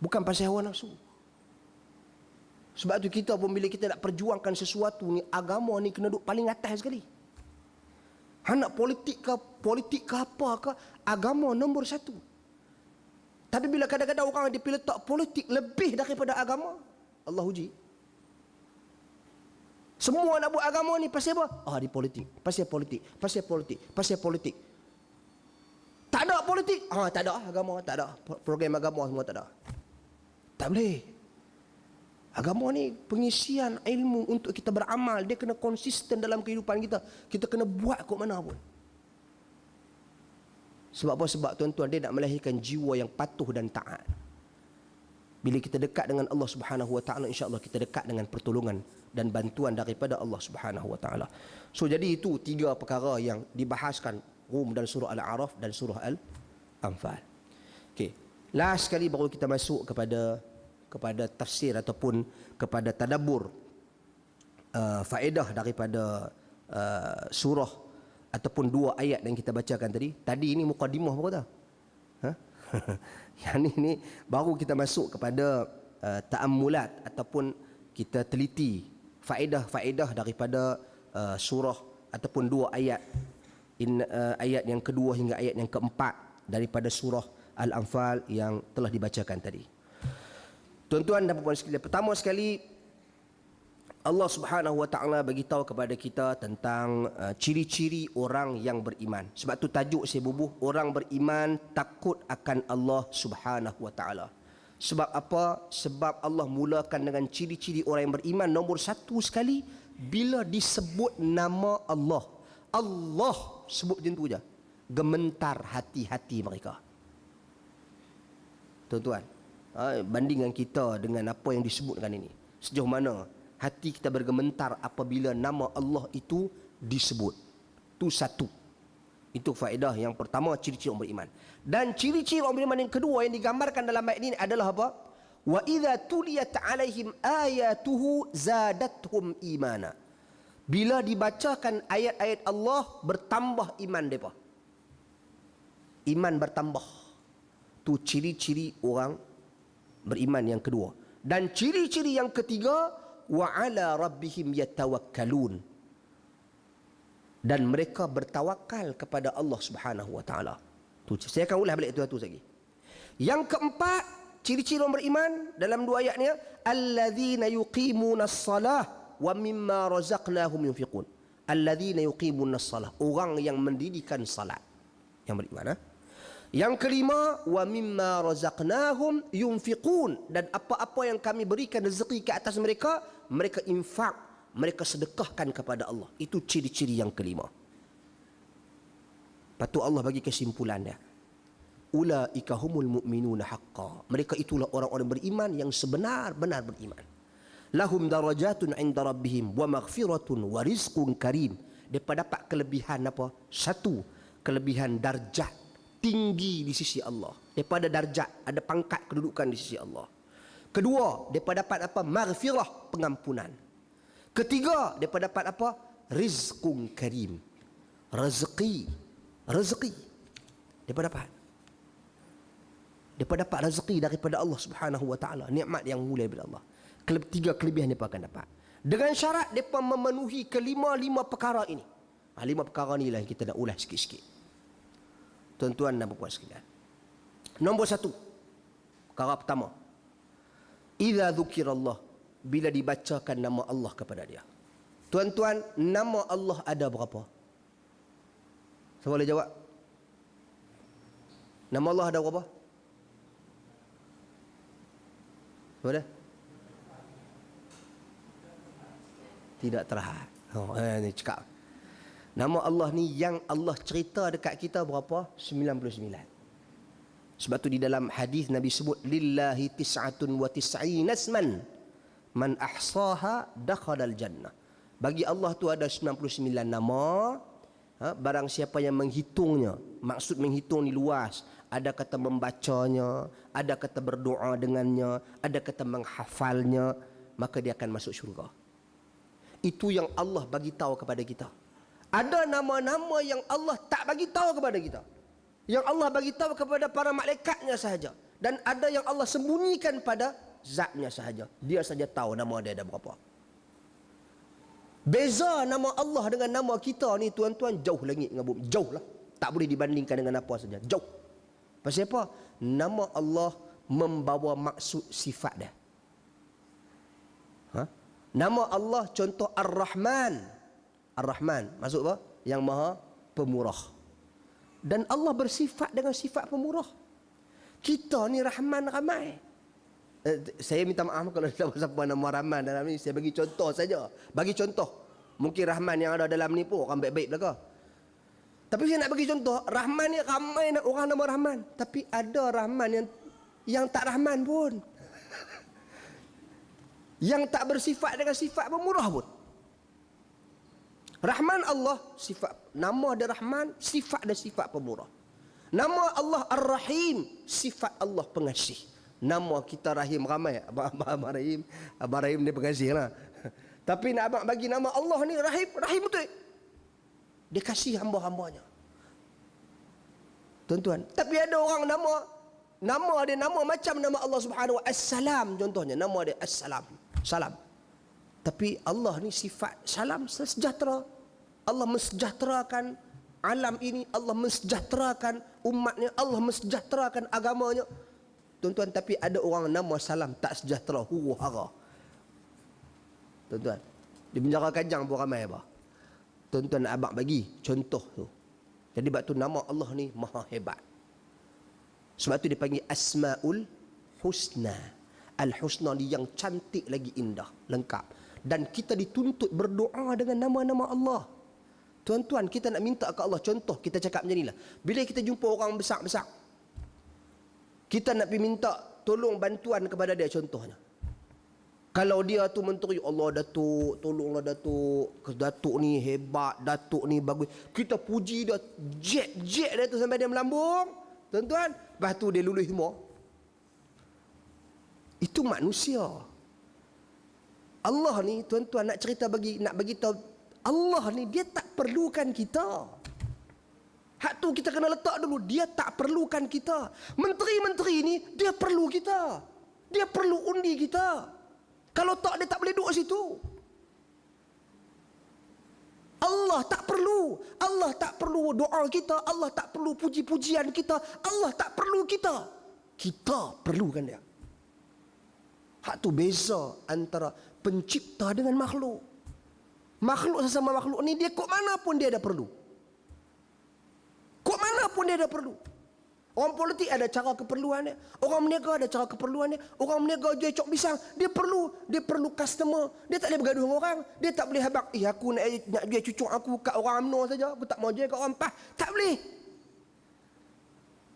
Bukan pasal hawa nafsu. Sebab tu kita pun bila kita nak perjuangkan sesuatu ni, agama ni kena duduk paling atas sekali. Nak politik ke apa ke, agama nombor satu. Tapi bila kadang-kadang orang dia letak politik lebih daripada agama, Allah uji. Semua nak buat agama ni pasal apa? Di politik. Pasal politik. Pasal politik. Pasal politik. Tak ada politik. Tak ada agama. Tak ada. Program agama semua tak ada. Tak boleh. Agama ni pengisian ilmu untuk kita beramal. Dia kena konsisten dalam kehidupan kita. Kita kena buat kot mana pun. Sebab apa? Sebab tuan-tuan, dia nak melahirkan jiwa yang patuh dan taat. Bila kita dekat dengan Allah Subhanahu Wa Taala, insya-Allah kita dekat dengan pertolongan dan bantuan daripada Allah Subhanahu Wa Taala. So jadi itu 3 perkara yang dibahaskan Rum dan surah Al-A'raf dan surah Al-Anfal. Okey. Last sekali baru kita masuk kepada tafsir ataupun kepada tadabbur faedah daripada surah ataupun 2 ayat yang kita bacakan tadi. Tadi ini mukadimah apa kata? Yang ni baru kita masuk kepada ta'ammulat ataupun kita teliti faedah-faedah daripada surah ataupun 2 ayat. Ayat yang kedua hingga ayat yang keempat daripada surah Al-Anfal yang telah dibacakan tadi. Tuan-tuan dan puan-puan sekalian, pertama sekali Allah Subhanahu Wa Taala bagi tahu kepada kita tentang ciri-ciri orang yang beriman. Sebab tu tajuk saya bubuh, orang beriman takut akan Allah Subhanahu Wa Taala. Sebab apa? Sebab Allah mulakan dengan ciri-ciri orang yang beriman. Nombor 1 sekali, bila disebut nama Allah, Allah sebut macam tu je, gementar hati-hati mereka. Tuan-tuan, bandingkan kita dengan apa yang disebutkan ini, sejauh mana hati kita bergementar apabila nama Allah itu disebut. Itu satu. Itu faedah yang pertama, ciri-ciri orang beriman. Dan ciri-ciri orang beriman yang kedua yang digambarkan dalam ayat ini adalah apa? Wa idza tuliyat alaihim ayatuhu zadathum imana. Bila dibacakan ayat-ayat Allah, bertambah iman mereka. Iman bertambah. Itu ciri-ciri orang beriman yang kedua. Dan ciri-ciri yang ketiga, wa ala rabbihim yatawakkalun. Dan mereka bertawakal kepada Allah Subhanahu Wa Taala. Tu saya akan ulas balik tu lagi. Yang keempat, ciri-ciri orang beriman dalam 2 ayat ni, alladzina yuqimunas salah wa mimma razaqnahum yunfiqun. Alladzina yuqimunas salah, orang yang mendirikan salat, yang beriman. Yang kelima, wa mimma razaqnahum yunfiqun, dan apa-apa yang kami berikan rezeki ke atas mereka, mereka infak, mereka sedekahkan kepada Allah. Itu ciri-ciri yang kelima. Lepas tu Allah bagi kesimpulan dia. Ulaika humul mu'minuna haqqan. Mereka itulah orang-orang beriman yang sebenar-benar beriman. Lahum darajatun 'inda rabbihim wa maghfiratun wa rizqun karim. Mereka dapat kelebihan apa? 1, kelebihan darjat tinggi di sisi Allah. Daripada darjat, ada pangkat kedudukan di sisi Allah. Kedua, mereka dapat apa? Maghfirah, pengampunan. Ketiga, mereka dapat apa? Rizqun karim. Rezeki. Mereka dapat. Mereka dapat rezeki daripada Allah Subhanahu Wa Taala. Nikmat yang mulia daripada Allah. 3 kelebihan mereka akan dapat. Dengan syarat mereka memenuhi kelima-5 perkara ini. 5 perkara ni lah yang kita nak ulas sikit-sikit. Tuan-tuan dan puan-puan sekalian. Nombor 1, perkara pertama, idza dzukirallah, bila dibacakan nama Allah kepada dia. Tuan-tuan, nama Allah ada berapa? Siapa boleh jawab? Nama Allah ada berapa? Boleh? Tidak terhad. Ni cakap. Nama Allah ni yang Allah cerita dekat kita berapa? 99. Sebab tu di dalam hadis Nabi sebut lillahi tis'atun wa tis'ina isman man ahsaha dakhalal jannah. Bagi Allah tu ada 99 nama. Barang siapa yang menghitungnya, maksud menghitung ni luas. Ada kata membacanya, ada kata berdoa dengannya, ada kata menghafalnya, maka dia akan masuk syurga. Itu yang Allah bagi tahu kepada kita. Ada nama-nama yang Allah tak bagi tahu kepada kita. Yang Allah bagi tahu kepada para malaikatnya sahaja. Dan ada yang Allah sembunyikan pada zatnya sahaja. Dia saja tahu nama dia ada berapa. Beza nama Allah dengan nama kita ni tuan-tuan jauh langit dengan bumi. Jauh lah. Tak boleh dibandingkan dengan apa saja. Jauh. Pasal apa? Nama Allah membawa maksud sifat dia. Nama Allah contoh Ar-Rahman. Ar-Rahman maksud apa? Yang maha pemurah. Dan Allah bersifat dengan sifat pemurah. Kita ni Rahman ramai. Saya minta maaf kalau siapa nama Rahman dalam ni. Saya bagi contoh saja. Bagi contoh. Mungkin Rahman yang ada dalam ni pun orang baik-baik belaka. Tapi saya nak bagi contoh. Rahman ni ramai orang nama Rahman. Tapi ada Rahman yang tak Rahman pun. Yang tak bersifat dengan sifat pemurah pun. Rahman Allah, sifat nama dia Rahman, sifat dia sifat pemurah. Nama Allah Ar-Rahim, sifat Allah pengasih. Nama kita Rahim ramai. Abang Rahim, Abang Rahim dia pengasih lah. Tapi nak abang bagi nama Allah ni Rahim, Rahim betul. Dia kasih hamba-hambanya. Tuan-tuan, tapi ada orang nama dia nama macam nama Allah Subhanahu wa As-Salam contohnya, nama dia As-Salam. Salam. Tapi Allah ni sifat salam, sejahtera. Allah mensejahterakan alam ini, Allah mensejahterakan umatnya, Allah mensejahterakan agamanya. Tuan-tuan, tapi ada orang nama salam tak sejahtera, huru-hara. Tuan-tuan, di penjara Kajang pun ramai apa? Tuan-tuan abang bagi contoh tu. Jadi sebab tu nama Allah ni maha hebat. Sebab tu dipanggil Asmaul Husna. Al-Husna ni yang cantik lagi indah, lengkap. Dan kita dituntut berdoa dengan nama-nama Allah. Tuan-tuan, kita nak minta ke Allah. Contoh, kita cakap macam ni lah. Bila kita jumpa orang besar-besar, kita nak pergi minta tolong bantuan kepada dia contohnya. Kalau dia tu menteri, Allah Datuk, tolonglah Datuk. Datuk ni hebat, Datuk ni bagus. Kita puji dia, jet dia tu sampai dia melambung. Tuan-tuan, lepas tu dia lulus semua. Itu manusia. Allah ni tuan-tuan nak bagi tahu Allah ni dia tak perlukan kita. Hak tu kita kena letak dulu, dia tak perlukan kita. Menteri-menteri ni dia perlu kita. Dia perlu undi kita. Kalau tak dia tak boleh duduk situ. Allah tak perlu. Allah tak perlu doa kita, Allah tak perlu puji-pujian kita, Allah tak perlu kita. Kita perlukan dia. Hak tu beza antara pencipta dengan makhluk. Makhluk sesama makhluk ni dia kok mana pun dia ada perlu. Kok mana pun dia ada perlu. Orang politik ada cara keperluan dia. Orang meniaga ada cara keperluan dia. Orang meniaga jual cok pisang, dia perlu customer. Dia tak boleh bergaduh dengan orang. Dia tak boleh habaq, aku nak jual cucuk aku kat orang UMNO saja, aku tak mau jual kat orang PAS. Tak boleh.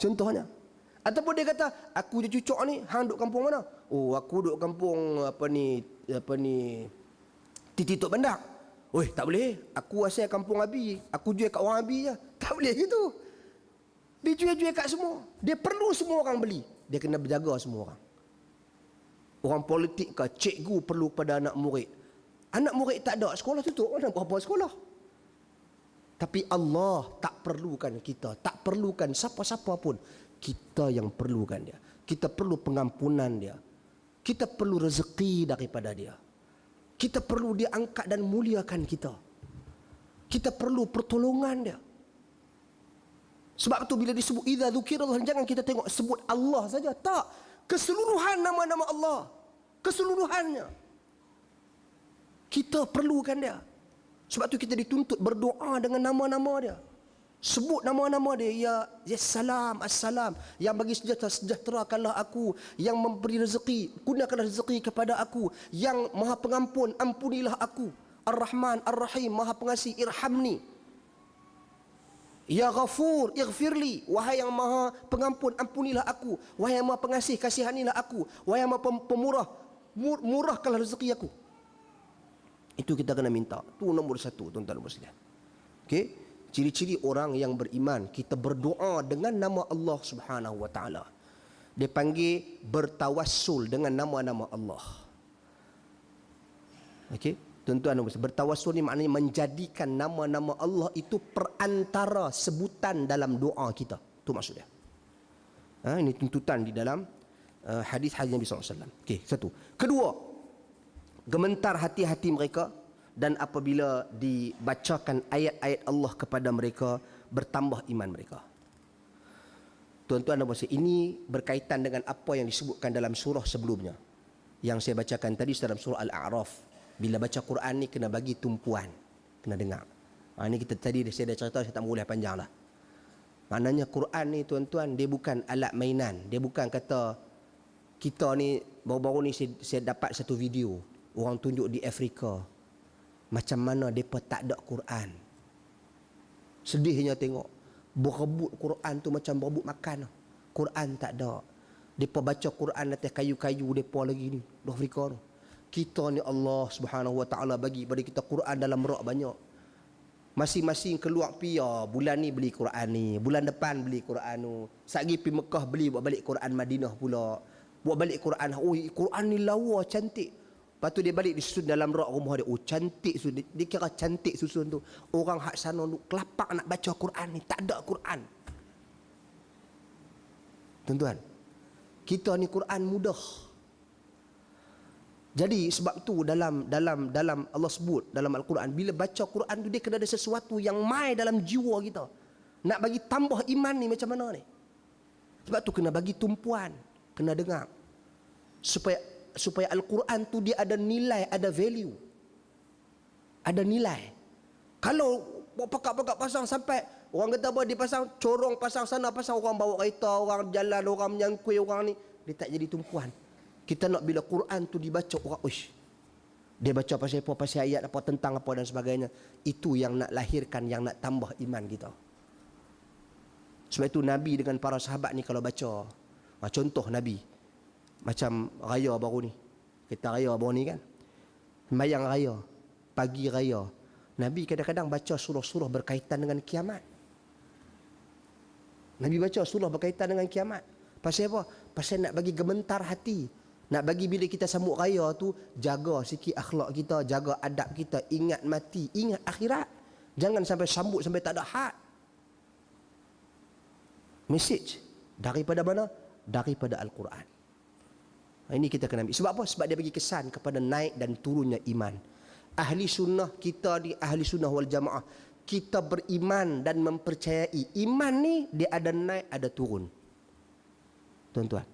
Contohnya. Ataupun dia kata, aku je cucuk ni, hang duduk kampung mana? Oh, aku duduk kampung apa ni Titi Tok Bandak. Oi, tak boleh. Aku asal kampung Abi, aku jual kat orang Abi je. Tak boleh gitu. Dia jual-jual kat semua. Dia perlu semua orang beli. Dia kena berjaga semua orang. Orang politik ke, cikgu perlu pada anak murid. Anak murid tak ada, sekolah tutup, mana berapa sekolah? Tapi Allah tak perlukan kita, tak perlukan siapa-siapa pun. Kita yang perlukan dia. Kita perlu pengampunan dia. Kita perlu rezeki daripada dia. Kita perlu dia angkat dan muliakan kita. Kita perlu pertolongan dia. Sebab tu bila disebut idza dzukirallah, jangan kita tengok sebut Allah saja, tak. Keseluruhan nama-nama Allah, keseluruhannya kita perlukan dia. Sebab tu kita dituntut berdoa dengan nama-nama dia. Sebut nama-nama dia, ya salam, assalam, yang bagi sejahtera, sejahterakanlah aku, yang memberi rezeki, gunakanlah rezeki kepada aku, yang maha pengampun, ampunilah aku, Ar-Rahman, Ar-Rahim, maha pengasih, irhamni. Ya Ghafur, ighfirli. Wahai yang maha pengampun, ampunilah aku. Wahai yang maha pengasih, kasihanilah aku. Wahai yang maha pemurah, murahkanlah rezeki aku. Itu kita kena minta. Itu nombor satu, tuan-tuan dan puan. Okey, ciri-ciri orang yang beriman, kita berdoa dengan nama Allah Subhanahu wa taala. Dia panggil bertawassul dengan nama-nama Allah. Okey, tuan-tuan dan puan, bertawassul ni maknanya menjadikan nama-nama Allah itu perantara sebutan dalam doa kita. Itu maksudnya. Ini tuntutan di dalam hadis-hadis Nabi SAW. Okey, satu. Kedua, gementar hati-hati mereka, dan apabila dibacakan ayat-ayat Allah kepada mereka, bertambah iman mereka. Tuan-tuan dan puan, ini berkaitan dengan apa yang disebutkan dalam surah sebelumnya, yang saya bacakan tadi dalam surah Al-A'raf. Bila baca Quran ni kena bagi tumpuan, kena dengar. Ini kita tadi saya dah cerita, saya tak boleh panjang lah. Maknanya Quran ni tuan-tuan, dia bukan alat mainan. Dia bukan kata kita ni, baru-baru ni saya dapat satu video orang tunjuk di Afrika macam mana mereka tak ada Quran. Sedihnya tengok, berebut Quran tu macam berebut makan. Quran tak ada. Mereka baca Quran atas kayu-kayu mereka lagi ni di Afrika tu. Kita ni Allah Subhanahu wa taala bagi pada kita Quran dalam rak banyak. Masing-masing keluar pia, bulan ni beli Quran ni, bulan depan beli Quran tu. Satgi pergi Mekah beli buat balik Quran Madinah pula. Buat balik Quran. Oh, Quran ni lawa cantik. Lepas tu dia balik disusun dalam rak rumah dia. Oh, cantik susun. Dia kira cantik susun tu. Orang hak sana tu kelapak nak baca Quran ni, tak ada Quran. Tuan-tuan, kita ni Quran mudah. Jadi sebab tu dalam Allah sebut dalam Al-Quran, bila baca Quran tu dia kena ada sesuatu yang mai dalam jiwa kita. Nak bagi tambah iman ni macam mana ni? Sebab tu kena bagi tumpuan, kena dengar. Supaya Al-Quran tu dia ada nilai, ada value. Ada nilai. Kalau pakak-pakak pasang sampai orang kata apa, dia pasang corong, pasang sana, pasang orang bawa kereta, orang jalan, orang menyangkui orang ni, dia tak jadi tumpuan. Kita nak bila Quran tu dibaca orang, uish, dia baca pasal apa, pasal ayat apa, tentang apa dan sebagainya. Itu yang nak lahirkan, yang nak tambah iman kita. Sebab itu Nabi dengan para sahabat ni kalau baca, contoh Nabi macam raya baru ni, kita raya baru ni kan, sembahyang raya, pagi raya, Nabi kadang-kadang baca surah-surah berkaitan dengan kiamat. Nabi baca surah berkaitan dengan kiamat. Pasal apa? Pasal nak bagi gementar hati. Nak bagi bila kita sambut raya tu, jaga sikit akhlak kita, jaga adab kita, ingat mati, ingat akhirat. Jangan sampai sambut sampai tak ada had. Message daripada mana? Daripada Al-Quran. Ini kita kena ambil. Sebab apa? Sebab dia bagi kesan kepada naik dan turunnya iman. Ahli sunnah, kita di ahli sunnah wal jamaah, kita beriman dan mempercayai iman ni dia ada naik, ada turun. Tuan-tuan,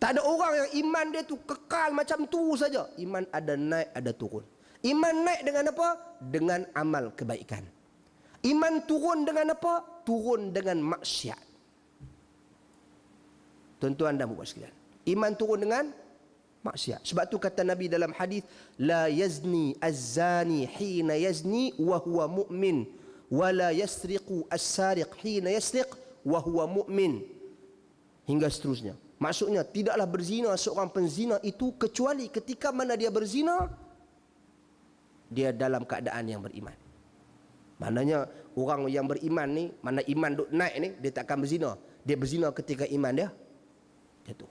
tak ada orang yang iman dia tu kekal macam tu saja. Iman ada naik, ada turun. Iman naik dengan apa? Dengan amal kebaikan. Iman turun dengan apa? Turun dengan maksiat. Tuan-tuan dan puan sekalian, iman turun dengan maksiat. Sebab tu kata Nabi dalam hadis, la yazni az-zani hina yazni wa huwa mu'min, wa la yasriqu as-sariq hina yasriq wa huwa mu'min, hingga seterusnya. Maksudnya tidaklah berzina seorang penzina itu kecuali ketika mana dia berzina dia dalam keadaan yang beriman. Maknanya orang yang beriman ni, mana iman duk naik ni, dia tak akan berzina. Dia berzina ketika iman dia jatuh.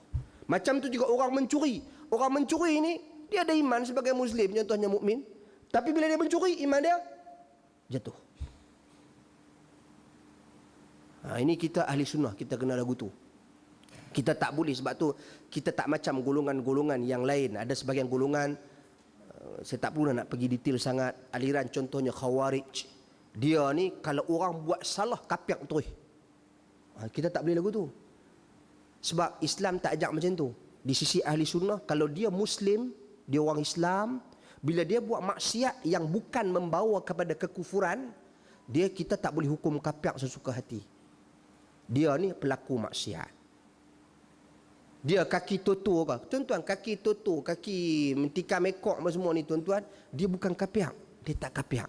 Macam tu juga orang mencuri. Orang mencuri ni dia ada iman sebagai Muslim, contohnya mukmin. Tapi bila dia mencuri, iman dia jatuh. Ini kita ahli sunnah, kita kena lagu tu. Kita tak boleh, sebab tu kita tak macam golongan-golongan yang lain. Ada sebagian golongan, saya tak perlu nak pergi detail sangat, aliran contohnya Khawarij. Dia ni kalau orang buat salah kapiak terus. Kita tak boleh lagu tu. Sebab Islam tak ajak macam tu. Di sisi ahli sunnah, kalau dia Muslim, dia orang Islam, bila dia buat maksiat yang bukan membawa kepada kekufuran, kita tak boleh hukum kapiak sesuka hati. Dia ni pelaku maksiat. Dia kaki toto ke? Tuan-tuan, kaki toto, kaki mentika mekok semua ni tuan-tuan, dia bukan kapiak. Dia tak kapiak.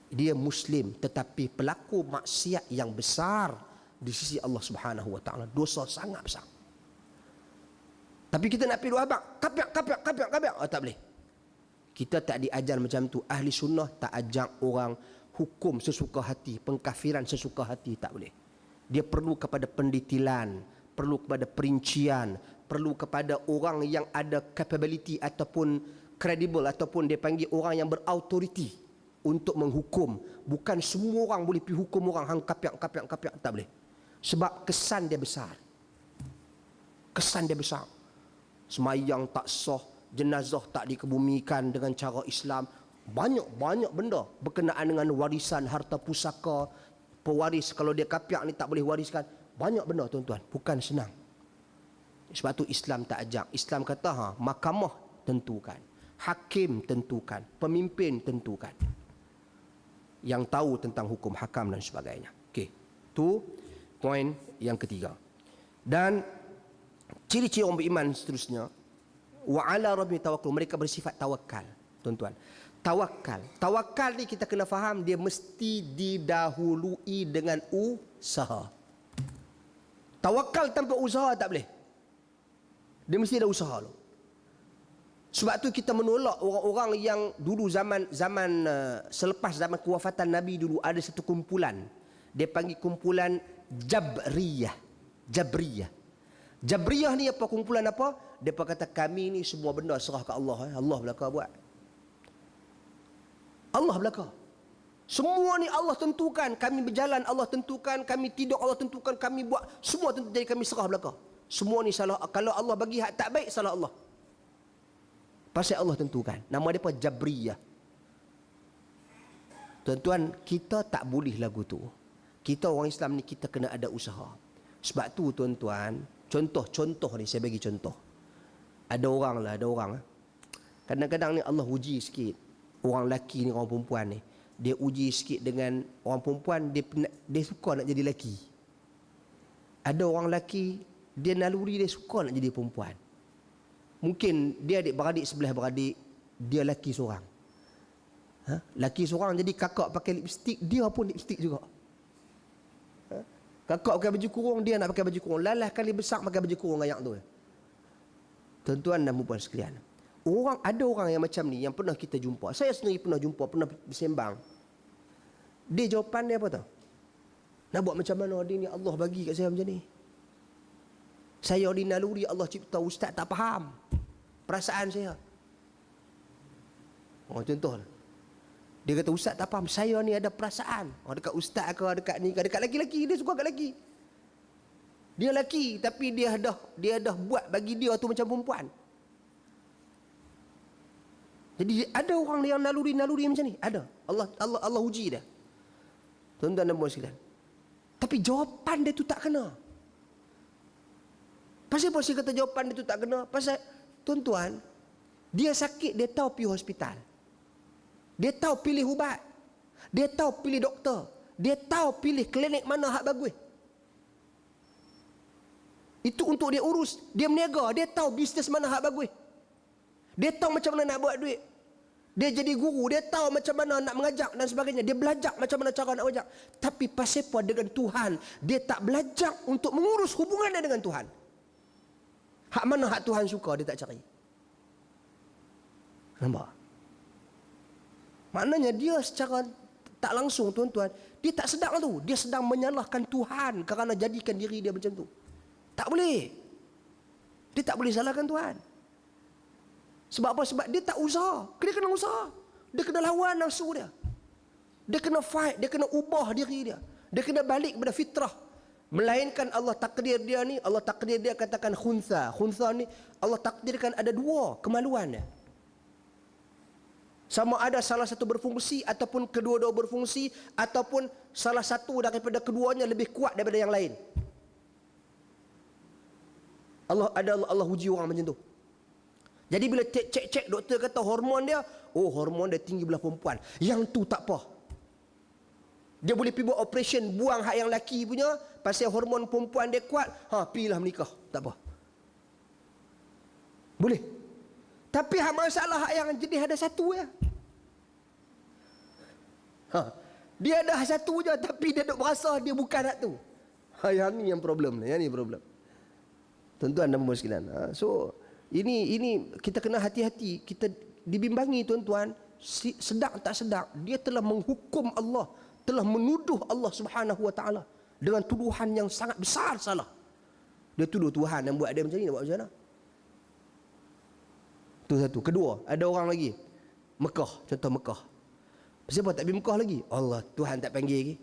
dia Muslim tetapi pelaku maksiat yang besar di sisi Allah Subhanahu Wa Taala, dosa sangat besar. Tapi kita nak pergi dua abang, kapiak. Oh, tak boleh. Kita tak diajar macam tu. Ahli sunnah tak ajak orang hukum sesuka hati, pengkafiran sesuka hati, tak boleh. Dia perlu kepada pendetilan, perlu kepada perincian, perlu kepada orang yang ada capability ataupun credible, ataupun dia panggil orang yang berautoriti untuk menghukum. Bukan semua orang boleh pergi hukum orang hang kapiak, tak boleh. Sebab kesan dia besar. Kesan dia besar. Semayang tak sah, jenazah tak dikebumikan dengan cara Islam. Banyak benda berkenaan dengan warisan, harta pusaka, pewaris. Kalau dia kapiak ni tak boleh wariskan. Banyak benda tuan-tuan, bukan senang. Sebab tu Islam tak ajak. Islam kata mahkamah tentukan, hakim tentukan, pemimpin tentukan, yang tahu tentang hukum hakam dan sebagainya. Okey, tu poin yang ketiga. Dan ciri-ciri orang beriman seterusnya, wa ala rabbihim tawakkul, mereka bersifat tawakal. Tuan-tuan, tawakal ni kita kena faham, dia mesti didahului dengan usaha. Tawakal tanpa usaha tak boleh. Dia mesti ada usaha dulu. Sebab tu kita menolak orang-orang yang dulu zaman selepas zaman kewafatan Nabi dulu, ada satu kumpulan, dia panggil kumpulan Jabriyah. Jabriyah ni apa, kumpulan apa? Depa kata kami ni semua benda serah ke Allah. Allah belaka buat. Allah belaka. Semua ni Allah tentukan. Kami berjalan Allah tentukan, kami tidur Allah tentukan, kami buat semua tentu, jadi kami serah belaka. Semua ni salah. Kalau Allah bagi hak tak baik, salah Allah. Pasal Allah tentukan. Nama dia apa? Jabriyah. Tuan-tuan, kita tak boleh lagu tu. Kita orang Islam ni kita kena ada usaha. Sebab tu tuan-tuan, contoh ni saya bagi contoh. Ada orang kadang-kadang ni Allah uji sikit. Orang lelaki ni, orang perempuan ni, dia uji sikit dengan orang perempuan, dia suka nak jadi lelaki. Ada orang lelaki, dia naluri dia suka nak jadi perempuan. Mungkin dia adik-beradik sebelah beradik, dia lelaki seorang. Lelaki seorang jadi kakak pakai lipstick, dia pun lipstick juga. Kakak pakai baju kurung, dia nak pakai baju kurung. Lalah kali besar pakai baju kurung ayak tu. Tuan-tuan dan puan sekalian, ada orang yang macam ni yang pernah kita jumpa. Saya sendiri pernah jumpa, pernah bersembang. Dia jawapan dia apa tahu? Nak buat macam mana dia ni, Allah bagi kat saya macam ni. Saya di naluri Allah cipta, ustaz tak faham perasaan saya. Contoh. Dia kata ustaz tak faham, saya ni ada perasaan. Dekat ustaz ke, dekat ni ke, dekat lelaki-lelaki, dia suka kat lelaki. Dia lelaki tapi dia dah buat bagi dia tu macam perempuan. Jadi ada orang yang naluri macam ni, ada. Allah uji dia. Tuan-tuan dan puan sekalian. Tapi jawapan dia tu tak kena. Pasal apa saya kata jawapan dia tu tak kena? Pasal tuan-tuan, dia sakit, dia tahu pergi hospital. Dia tahu pilih ubat. Dia tahu pilih doktor. Dia tahu pilih klinik mana hak bagus. Itu untuk dia urus. Dia meniaga. Dia tahu bisnes mana hak bagus. Dia tahu macam mana nak buat duit. Dia jadi guru. Dia tahu macam mana nak mengajak dan sebagainya. Dia belajar macam mana cara nak mengajak. Tapi pasal apa dengan Tuhan, dia tak belajar untuk mengurus hubungan dia dengan Tuhan. Hak mana hak Tuhan suka, dia tak cari. Nampak? Maknanya dia secara tak langsung tuan-tuan, dia tak sedar tu. Dia sedang menyalahkan Tuhan kerana jadikan diri dia macam tu. Tak boleh. Dia tak boleh salahkan Tuhan. Sebab apa? Sebab dia tak usaha. Dia kena usaha. Dia kena lawan nafsu dia. Dia kena fight. Dia kena ubah diri dia. Dia kena balik kepada fitrah. Melainkan Allah takdir dia ni, Allah takdir dia katakan khunsa. Khunsa ni Allah takdirkan ada dua kemaluan dia. Sama ada salah satu berfungsi ataupun kedua-dua berfungsi, ataupun salah satu daripada keduanya lebih kuat daripada yang lain. Allah uji orang macam tu. Jadi bila cek doktor kata hormon dia, hormon dia tinggi belah perempuan. Yang tu tak apa. Dia boleh pergi buat operation buang hak yang laki punya, pasal hormon perempuan dia kuat, pergilah menikah, tak apa. Boleh. Tapi hak masalah hak yang jenis ada satu ya. Dia dah satu je tapi dia duk berasa dia bukan hak tu. Yang ni yang problem ni, yang ni problem. Tuan-tuan dan puan sekalian. So ini kita kena hati-hati. Kita dibimbangi tuan-tuan, sedar tak sedar dia telah menghukum Allah, telah menuduh Allah Subhanahu Wa Taala dengan tuduhan yang sangat besar salah. Dia tuduh Tuhan yang buat dia macam ni, nak buat macam mana? Itu satu. Kedua, ada orang lagi Mekah, contoh Mekah. Siapa tak pergi Mekah lagi? Allah, Tuhan tak panggil lagi.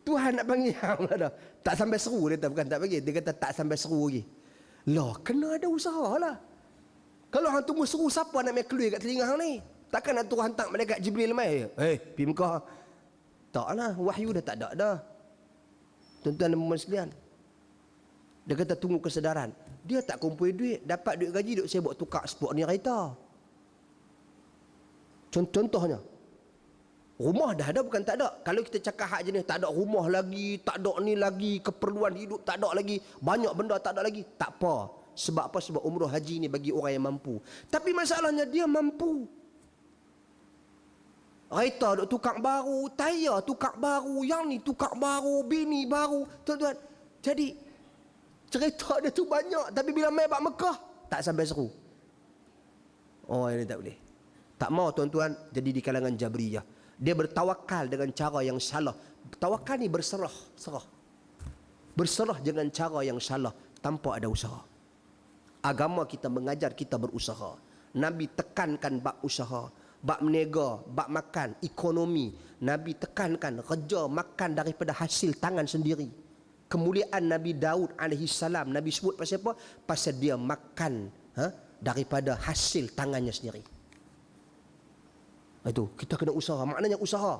Tuhan nak panggil dah. Tak sampai seru dia bukan tak panggil. Dia kata tak sampai seru lagi. Lah, kena ada usaha lah. Kalau hang tunggu seru, siapa nak main keluar kat telinga hang ni? Takkan nak turun hantar malaikat Jibril mai. Pergi Mekah. Taklah, wahyu dah tak ada dah. Tuan-tuan dan puan sekalian. Dia kata tunggu kesedaran. Dia tak kumpul duit, dapat duit gaji duk sibuk tukar sport ni kereta. Contohnya, rumah dah ada bukan tak ada. Kalau kita cakap hak jenis tak ada rumah lagi, tak ada ni lagi, keperluan hidup tak ada lagi, banyak benda tak ada lagi, tak apa. Sebab apa? Sebab umrah haji ni bagi orang yang mampu. Tapi masalahnya dia mampu. Kereta duk tukar baru, tayar tukar baru, yang ni tukar baru, bini baru. Tuan-tuan, jadi cerita dia tu banyak, tapi bila mai bab Mekah tak sampai seru. Oh, ini tak boleh. Tak mau tuan-tuan jadi di kalangan Jabriyah. Dia bertawakal dengan cara yang salah. Tawakal ni berserah. Berserah dengan cara yang salah tanpa ada usaha. Agama kita mengajar kita berusaha. Nabi tekankan bab usaha, bab meniaga, bab makan, ekonomi. Nabi tekankan kerja makan daripada hasil tangan sendiri. Kemuliaan Nabi Daud alaihi salam, Nabi sebut pasal apa? Pasal dia makan daripada hasil tangannya sendiri. Itu kita kena usaha, maknanya usaha.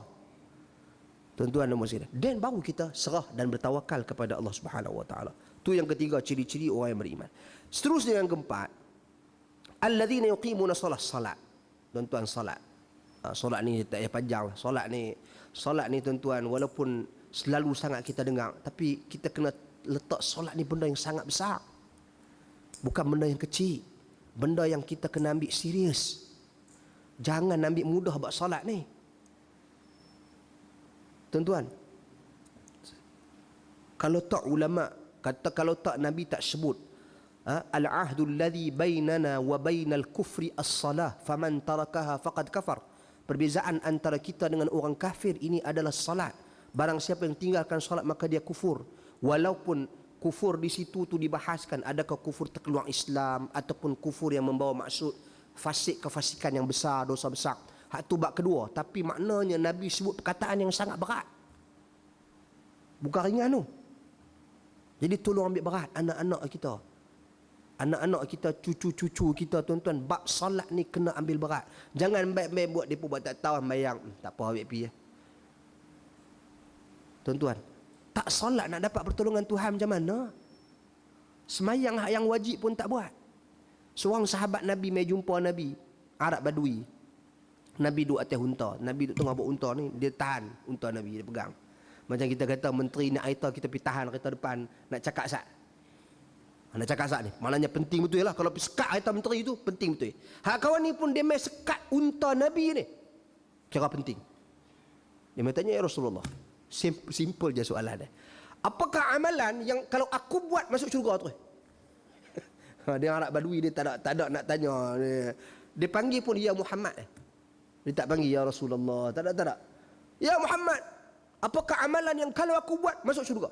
Tuan-tuan dan puan-puan, dan baru kita serah dan bertawakal kepada Allah Subhanahu Wa Taala. Tu yang ketiga, ciri-ciri orang yang beriman. Seterusnya yang keempat, alladzina yuqimuna salat. Tuan-tuan, salat. Solat ni tak payah panjang. Solat ni tuan-tuan, walaupun selalu sangat kita dengar, tapi kita kena letak solat ni benda yang sangat besar. Bukan benda yang kecil. Benda yang kita kena ambil serius. Jangan ambil mudah buat solat ni. Tuan-tuan, kalau tak ulama kata, kalau tak Nabi tak sebut al-ahdu alladhi bainana wa bainal kufri as-salah faman tarakaha faqad kafar. Perbezaan antara kita dengan orang kafir ini adalah salat. Barang siapa yang tinggalkan salat maka dia kufur. Walaupun kufur di situ tu dibahaskan, adakah kufur terkeluar Islam ataupun kufur yang membawa maksud fasik, kefasikan yang besar, dosa besar. Hak tu bab kedua. Tapi maknanya Nabi sebut perkataan yang sangat berat. Bukan ringan tu. Jadi tolong ambil berat anak-anak kita. Anak-anak kita, cucu-cucu kita, tuan-tuan, bab salat ni kena ambil berat. Jangan baik-baik buat depa buat tak tahu bayang. Tak apa, ambil pergi. Tuan-tuan, tak salat nak dapat pertolongan Tuhan macam mana? Semayang yang wajib pun tak buat. Seorang sahabat Nabi mai jumpa Nabi, Arab Badui. Nabi duduk atas unta. Nabi duduk tengah bawa unta ni, dia tahan unta Nabi, dia pegang. Macam kita kata menteri nak kereta, kita pergi tahan kereta depan, nak cakap sat. Nak cakap sat ni, maknanya penting betul lah. Kalau sekat kereta menteri tu, penting betul. Hak kawan ni pun dia mai sekat unta Nabi ni. Kira penting. Dia mai tanya, ya Rasulullah, simple je soalan dia. Apakah amalan yang kalau aku buat masuk syurga terus? Dia Arab Badui, dia tak ada nak tanya. Dia panggil pun ya Muhammad. Dia tak panggil ya Rasulullah. Tak ada. Ya Muhammad, apakah amalan yang kalau aku buat masuk syurga?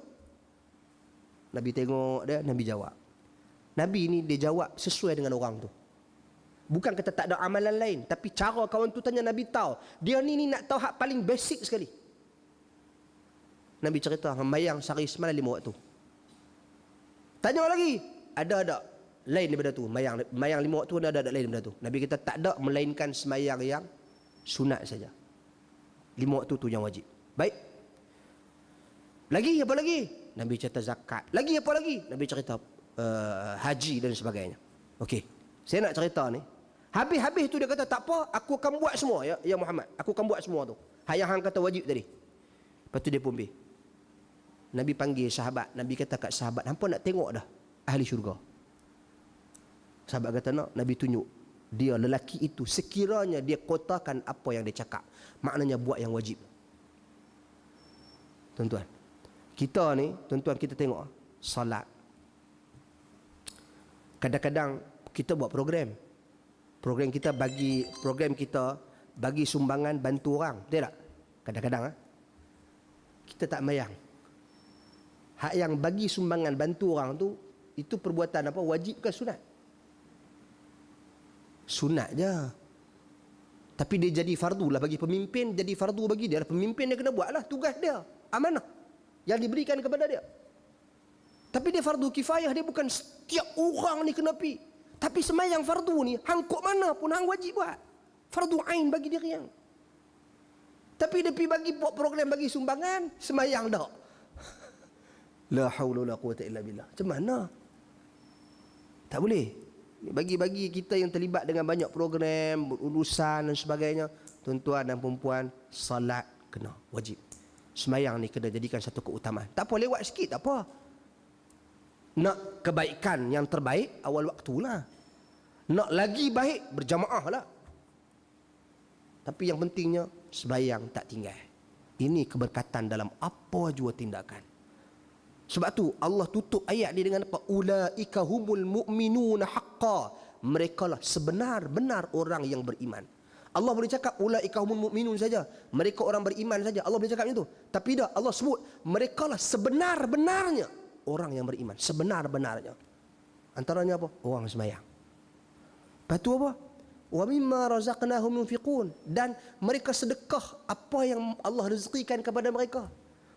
Nabi tengok dia, Nabi jawab. Nabi ni dia jawab sesuai dengan orang tu. Bukan kata tak ada amalan lain, tapi cara kawan tu tanya Nabi tahu. Dia ni nak tahu hak paling basic sekali. Nabi cerita, sembahyang sehari semalam 5 waktu. Tanya lagi, ada lain daripada tu. Sembahyang 5 waktu ada lain daripada tu. Nabi kata tak ada melainkan sembahyang yang sunat saja. 5 waktu tu yang wajib. Baik. Lagi apa lagi? Nabi cerita zakat. Lagi apa lagi? Nabi cerita haji dan sebagainya. Okey. Saya nak cerita ni. Habis-habis tu dia kata tak apa, aku akan buat semua ya Muhammad. Aku akan buat semua tu. Hang kata wajib tadi. Lepas tu dia pun pergi. Nabi panggil sahabat. Nabi kata kat sahabat, hampa nak tengok dah ahli syurga. Sahabat kata nak. Nabi tunjuk. dia lelaki itu sekiranya dia kotakan apa yang dia cakap, maknanya buat yang wajib. Tuan-tuan, kita ni, tuan-tuan, kita tengok salat. Kadang-kadang kita buat program kita bagi sumbangan bantu orang, betul tak? Kadang-kadang kita tak mayang. Hak yang bagi sumbangan bantu orang tu, itu perbuatan apa? Wajib ke sunat? Sunat je. Tapi dia jadi fardu lah bagi pemimpin, jadi fardu bagi dia. Pemimpin dia kena buat lah, tugas dia, amanah yang diberikan kepada dia. Tapi dia fardu kifayah, dia bukan setiap orang ni kena pi. Tapi semayang fardu ni, hang kok mana pun hang wajib buat. Fardu ain bagi diri yang. Tapi dia pi bagi buat program bagi sumbangan, semayang dak. La haula wala quwata illa billah. Macam mana? Tak boleh. Bagi-bagi kita yang terlibat dengan banyak program, urusan dan sebagainya, tuan-tuan dan perempuan, salat kena wajib. Semayang ni kena jadikan satu keutamaan. Tak apa, lewat sikit tak apa. Nak kebaikan yang terbaik, awal waktulah. Nak lagi baik, berjamaah lah. Tapi yang pentingnya, sembahyang tak tinggal. Ini keberkatan dalam apa jua tindakan. Sebab tu Allah tutup ayat ni dengan apa? Ulaika humul mu'minuna haqqa. Mereka lah sebenar-benar orang yang beriman. Allah boleh cakap ulaika humul mu'minun saja, mereka orang beriman saja. Allah boleh cakap macam tu. Tapi dah Allah sebut mereka lah sebenar-benarnya orang yang beriman, sebenar-benarnya. Antaranya apa? Orang sembahyang. Lepas tu apa? Wa mimma razaqnahum yunfiqun, dan mereka sedekah apa yang Allah rezekikan kepada mereka.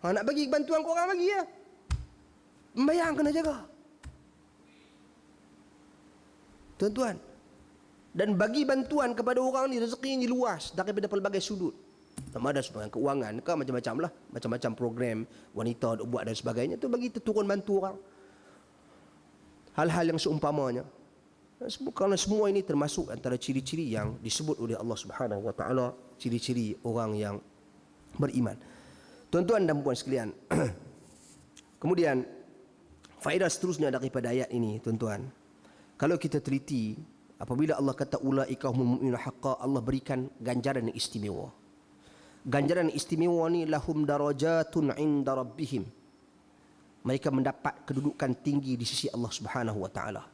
Nak bagi bantuan kau orang bagi ya. Sembahyang kena jaga. Tuan-tuan, dan bagi bantuan kepada orang ni, rezeki ni luas daripada pelbagai sudut. Sama ada sumbangan keuangan ke, macam-macam lah, macam-macam program wanita duk buat dan sebagainya, tu bagi turun bantu orang. Hal-hal yang seumpamanya. Kerana semua ini termasuk antara ciri-ciri yang disebut oleh Allah Subhanahu Wa Taala, ciri-ciri orang yang beriman. Tuan-tuan dan puan sekalian, kemudian faedah seterusnya daripada ayat ini, tuan-tuan, kalau kita teliti, apabila Allah kata ulaika humul mu'minuna haqqan, Allah berikan ganjaran yang istimewa. Ganjaran yang istimewa ni lahum darajatun 'inda rabbihim. Mereka mendapat kedudukan tinggi di sisi Allah Subhanahu Wa Taala.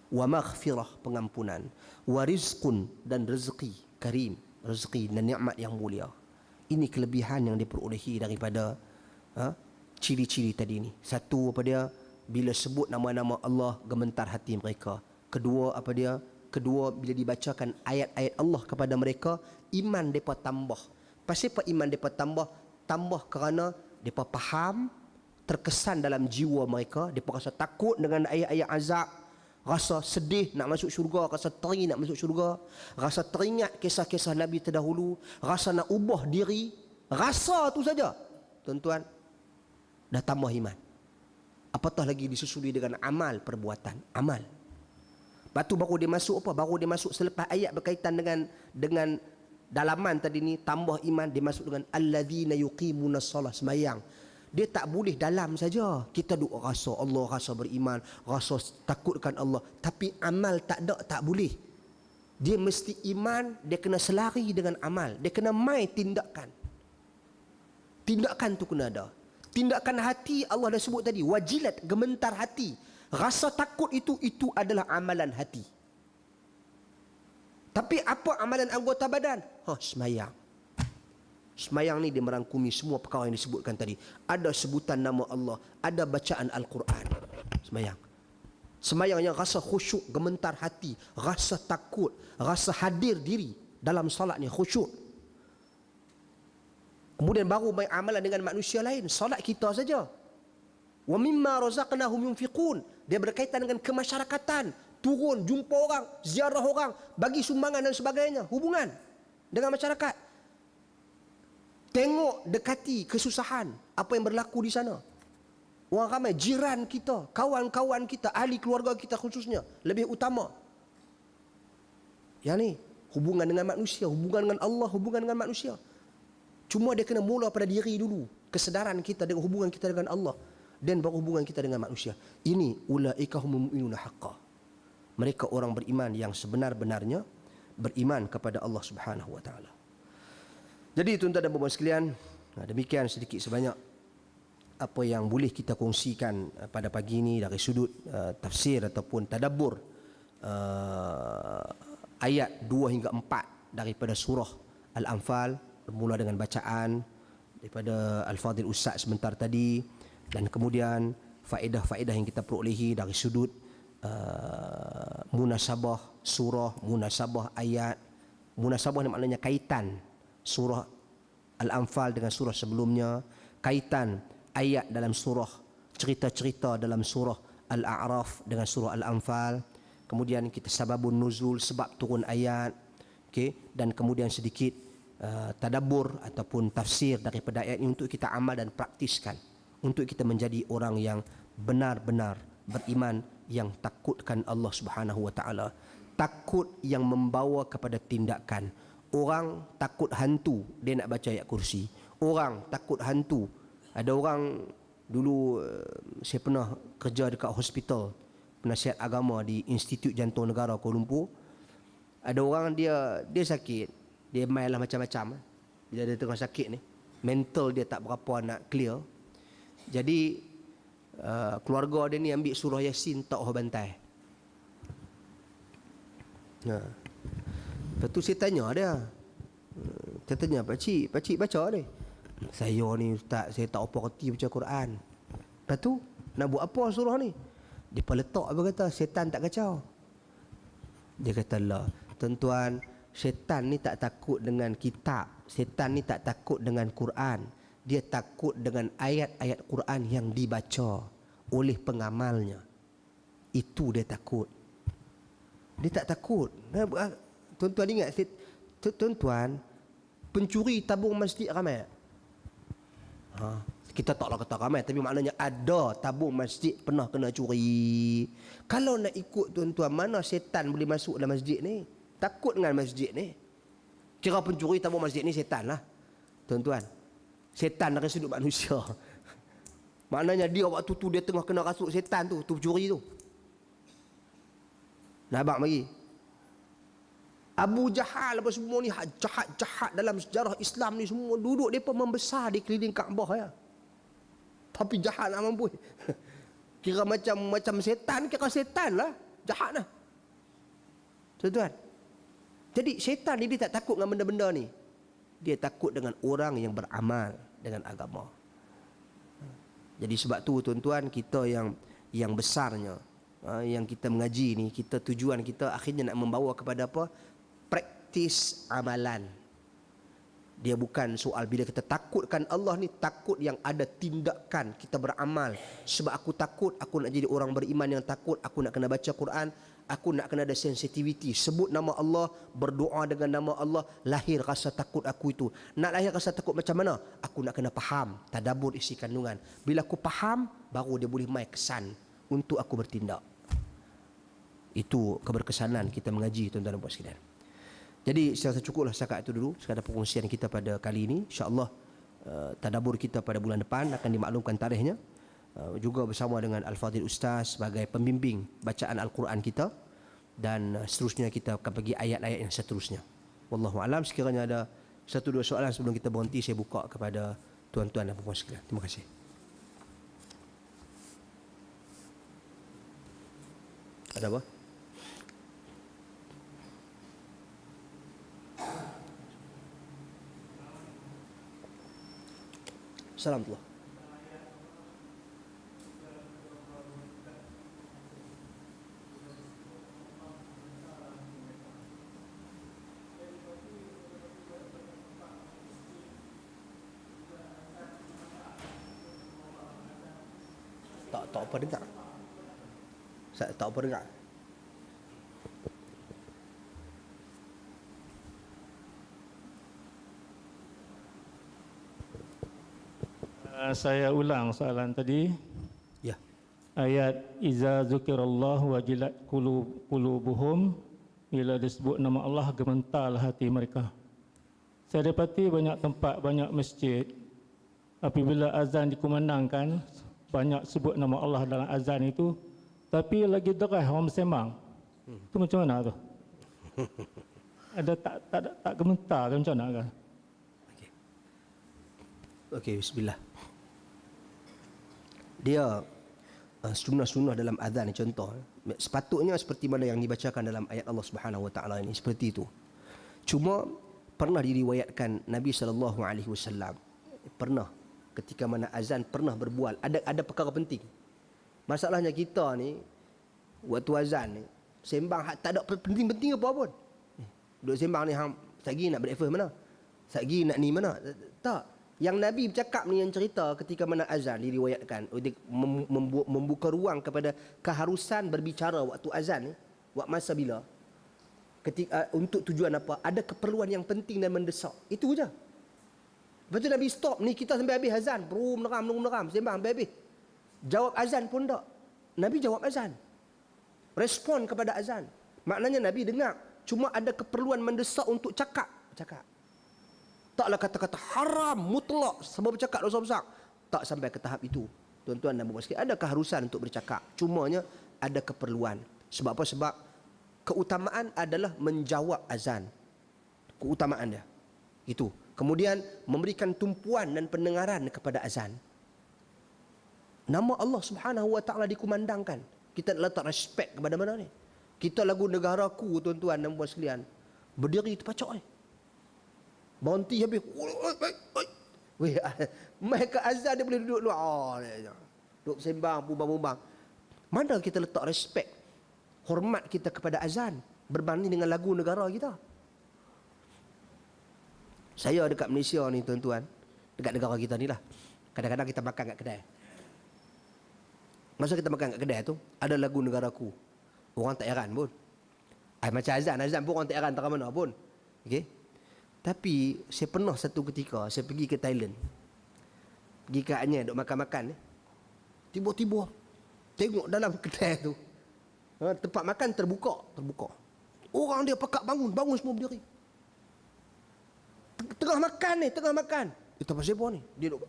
Wa maghfirah, pengampunan, wa rizqun, dan rezeki karim, rezeki dan nikmat yang mulia. Ini kelebihan yang diperolehi daripada ciri-ciri tadi ni. Satu, apa dia? Bila sebut nama-nama Allah, gementar hati mereka. Kedua, apa dia? Kedua, bila dibacakan ayat-ayat Allah kepada mereka, iman mereka tambah. Pasal apa iman mereka tambah? Tambah kerana mereka faham, terkesan dalam jiwa mereka, mereka rasa takut dengan ayat-ayat azab, rasa sedih nak masuk syurga, rasa teri nak masuk syurga, rasa teringat kisah-kisah Nabi terdahulu, rasa nak ubah diri, rasa tu saja, tuan-tuan, dah tambah iman. Apatah lagi disusuli dengan amal perbuatan, amal. Lepas tu baru dia masuk apa? Baru dia masuk selepas ayat berkaitan dengan dalaman tadi ni, tambah iman, dia masuk dengan alladzina yuqimunas salah, sembahyang. Dia tak boleh dalam saja. Kita duk rasa Allah, rasa beriman, rasa takutkan Allah, tapi amal tak ada, tak boleh. Dia mesti iman, dia kena selari dengan amal, dia kena mai tindakan. Tindakan tu kena ada. Tindakan hati Allah dah sebut tadi, wajilat, gementar hati. Rasa takut itu adalah amalan hati. Tapi apa amalan anggota badan? Semayang. Semayang ni dia merangkumi semua perkara yang disebutkan tadi. Ada sebutan nama Allah, ada bacaan Al-Quran. Semayang. Semayang yang rasa khusyuk, gementar hati, rasa takut, rasa hadir diri dalam salat ni, khusyuk. Kemudian baru main amalan dengan manusia lain. Salat kita saja. Wa mimma razaqnahum yunfiqun. Dia berkaitan dengan kemasyarakatan. Turun, jumpa orang, ziarah orang, bagi sumbangan dan sebagainya. Hubungan dengan masyarakat. Tengok, dekati kesusahan, apa yang berlaku di sana. Orang ramai, jiran kita, kawan-kawan kita, ahli keluarga kita khususnya, lebih utama. Yang ni, hubungan dengan manusia, hubungan dengan Allah, hubungan dengan manusia. Cuma dia kena mula pada diri dulu. Kesedaran kita dengan hubungan kita dengan Allah, dan baru hubungan kita dengan manusia. Ini ulaika humul mu'minuna haqqan. Mereka orang beriman yang sebenar-benarnya. beriman kepada Allah Subhanahu wa taala. Jadi tuan-tuan dan puan sekalian, demikian sedikit sebanyak apa yang boleh kita kongsikan pada pagi ini dari sudut tafsir ataupun tadabbur ayat 2 hingga 4 daripada surah Al-Anfal, bermula dengan bacaan daripada Al-Fadhil Ustaz sebentar tadi, dan kemudian faedah-faedah yang kita perolehi dari sudut munasabah surah, munasabah ayat. Munasabah ni maknanya kaitan surah Al-Anfal dengan surah sebelumnya, kaitan ayat dalam surah, cerita-cerita dalam surah Al-A'raf dengan surah Al-Anfal. Kemudian kita sababun nuzul, sebab turun ayat, dan kemudian sedikit tadabbur ataupun tafsir daripada ayat ini untuk kita amal dan praktiskan, untuk kita menjadi orang yang benar-benar beriman, yang takutkan Allah Subhanahu wa taala, takut yang membawa kepada tindakan. Orang takut hantu, dia nak baca ayat kursi. Orang takut hantu. Ada orang dulu, saya pernah kerja dekat hospital penasihat agama di Institut Jantung Negara Kuala Lumpur. Ada orang dia sakit, dia main lah macam-macam. Bila dia tengah sakit ni, mental dia tak berapa nak clear. Jadi keluarga dia ni ambil surah Yasin tak bantai. Lepas tu saya tanya dia. Saya tanya, pakcik baca ni. Saya ni ustaz, saya tak apa reti baca Quran. Lepas tu nak buat apa surah ni? Dia letak apa kata, syaitan tak kacau. Dia kata lah, tuan-tuan, syaitan ni tak takut dengan kitab, syaitan ni tak takut dengan Quran. Dia takut dengan ayat-ayat Quran yang dibaca oleh pengamalnya. Itu dia takut. Dia tak takut. Tuan-tuan ingat, tuan-tuan, pencuri tabung masjid ramai. Kita taklah kata ramai, tapi maknanya ada tabung masjid pernah kena curi. Kalau nak ikut tuan-tuan, mana syaitan boleh masuk dalam masjid ni? Takut dengan masjid ni. Kira pencuri tabung masjid ni syaitan lah, tuan-tuan. Syaitan dari sudut manusia. Maknanya dia waktu tu dia tengah kena rasuk syaitan tu pencuri tu. Nampak lagi? Abu Jahal apa semua ni jahat-jahat dalam sejarah Islam ni semua duduk depa membesar di keliling Kaabah ya. Tapi jahat nak mampu. Kira macam setan, kira setan lah, jahat lah. Tuan-tuan. Jadi syaitan ni dia tak takut dengan benda-benda ni. Dia takut dengan orang yang beramal dengan agama. Jadi sebab tu tuan-tuan, kita yang besarnya, yang kita mengaji ni, kita tujuan kita akhirnya nak membawa kepada apa? Praktis amalan. Dia bukan soal bila kita takutkan Allah ni, takut yang ada tindakan kita beramal. Sebab aku takut, aku nak jadi orang beriman yang takut, aku nak kena baca Quran, aku nak kena ada sensitivity. Sebut nama Allah, berdoa dengan nama Allah, lahir rasa takut aku itu. Nak lahir rasa takut macam mana? Aku nak kena faham, tadabbur isi kandungan. Bila aku faham, baru dia boleh mai kesan untuk aku bertindak. Itu keberkesanan kita mengaji, tuan-tuan dan puan sekalian. Jadi saya rasa cukuplah setakat itu dulu sekadar perkongsian kita pada kali ini. InsyaAllah tadabbur kita pada bulan depan akan dimaklumkan tarikhnya, juga bersama dengan Al-Fadhil Ustaz sebagai pembimbing bacaan Al-Quran kita, dan seterusnya kita akan pergi ayat-ayat yang seterusnya. Wallahu alam. Sekiranya ada satu dua soalan sebelum kita berhenti, saya buka kepada tuan-tuan dan puan sekalian. Terima kasih. Ada apa? Assalamualaikum. Tak apa dengar. Tak apa dengar. Saya ulang soalan tadi. Ya. Ayat iza zukirallahu wajilat qulubuhum, bila disebut nama Allah gementar hati mereka. Saya dapati banyak tempat, banyak masjid, apabila azan dikumandangkan, banyak sebut nama Allah dalam azan itu, tapi lagi derah orang bersemang. Itu macam mana tu? ada tak gementar ke macam mana ke? Okey, bismillah. Dia sunnah-sunnah dalam azan ni contoh. Sepatutnya seperti mana yang dibacakan dalam ayat Allah Subhanahu Wa Taala ini, seperti itu. Cuma pernah diriwayatkan Nabi SAW pernah ketika mana azan pernah berbual, ada perkara penting. Masalahnya kita ni waktu azan ni sembang tak ada penting-penting apa pun. Duk sembang ni hang satgi nak breakfast mana? Satgi nak ni mana? Tak. Yang Nabi bercakap ni yang cerita ketika mana azan diriwayatkan membuka ruang kepada keharusan berbicara waktu azan ni, waktu masa bila? Ketika untuk tujuan apa? Ada keperluan yang penting dan mendesak. Itu je. Lepas tu Nabi stop ni kita sampai habis azan, meneram, sembang sampai habis. Jawab azan pun tak. Nabi jawab azan. Respon kepada azan. Maknanya Nabi dengar, cuma ada keperluan mendesak untuk cakap. Taklah kata-kata haram mutlak sebab bercakap dosa besar. Tak sampai ke tahap itu. Tuan-tuan dan puan sekalian, ada keharusan untuk bercakap. Cumanya ada keperluan. Sebab apa? Sebab keutamaan adalah menjawab azan. Keutamaan dia. Itu. Kemudian memberikan tumpuan dan pendengaran kepada azan. Nama Allah Subhanahu Wa Taala dikumandangkan. Kita letak respect kepada mana ni? Kita lagu negaraku, tuan-tuan dan puan sekalian, berdiri terpacak ni. Berhenti habis. Weh, mereka azan dia boleh duduk luar. Duduk sembang, bumbang-bumbang. Mana kita letak respect, hormat kita kepada azan berbanding dengan lagu negara kita? Saya dekat Malaysia ni tuan-tuan, dekat negara kita ni lah, kadang-kadang kita makan kat kedai. Masa kita makan kat kedai tu, ada lagu negaraku. Orang tak heran pun. Macam azan pun orang tak heran tak mana pun. Okey. Tapi saya pernah satu ketika saya pergi ke Thailand. Pergi ke Aceh duk makan-makan. Tiba-tiba tengok dalam kedai tu, tempat makan terbuka. Orang dia pakak bangun semua berdiri. Tengah makan. Itu pasal apa ni? Dia duk.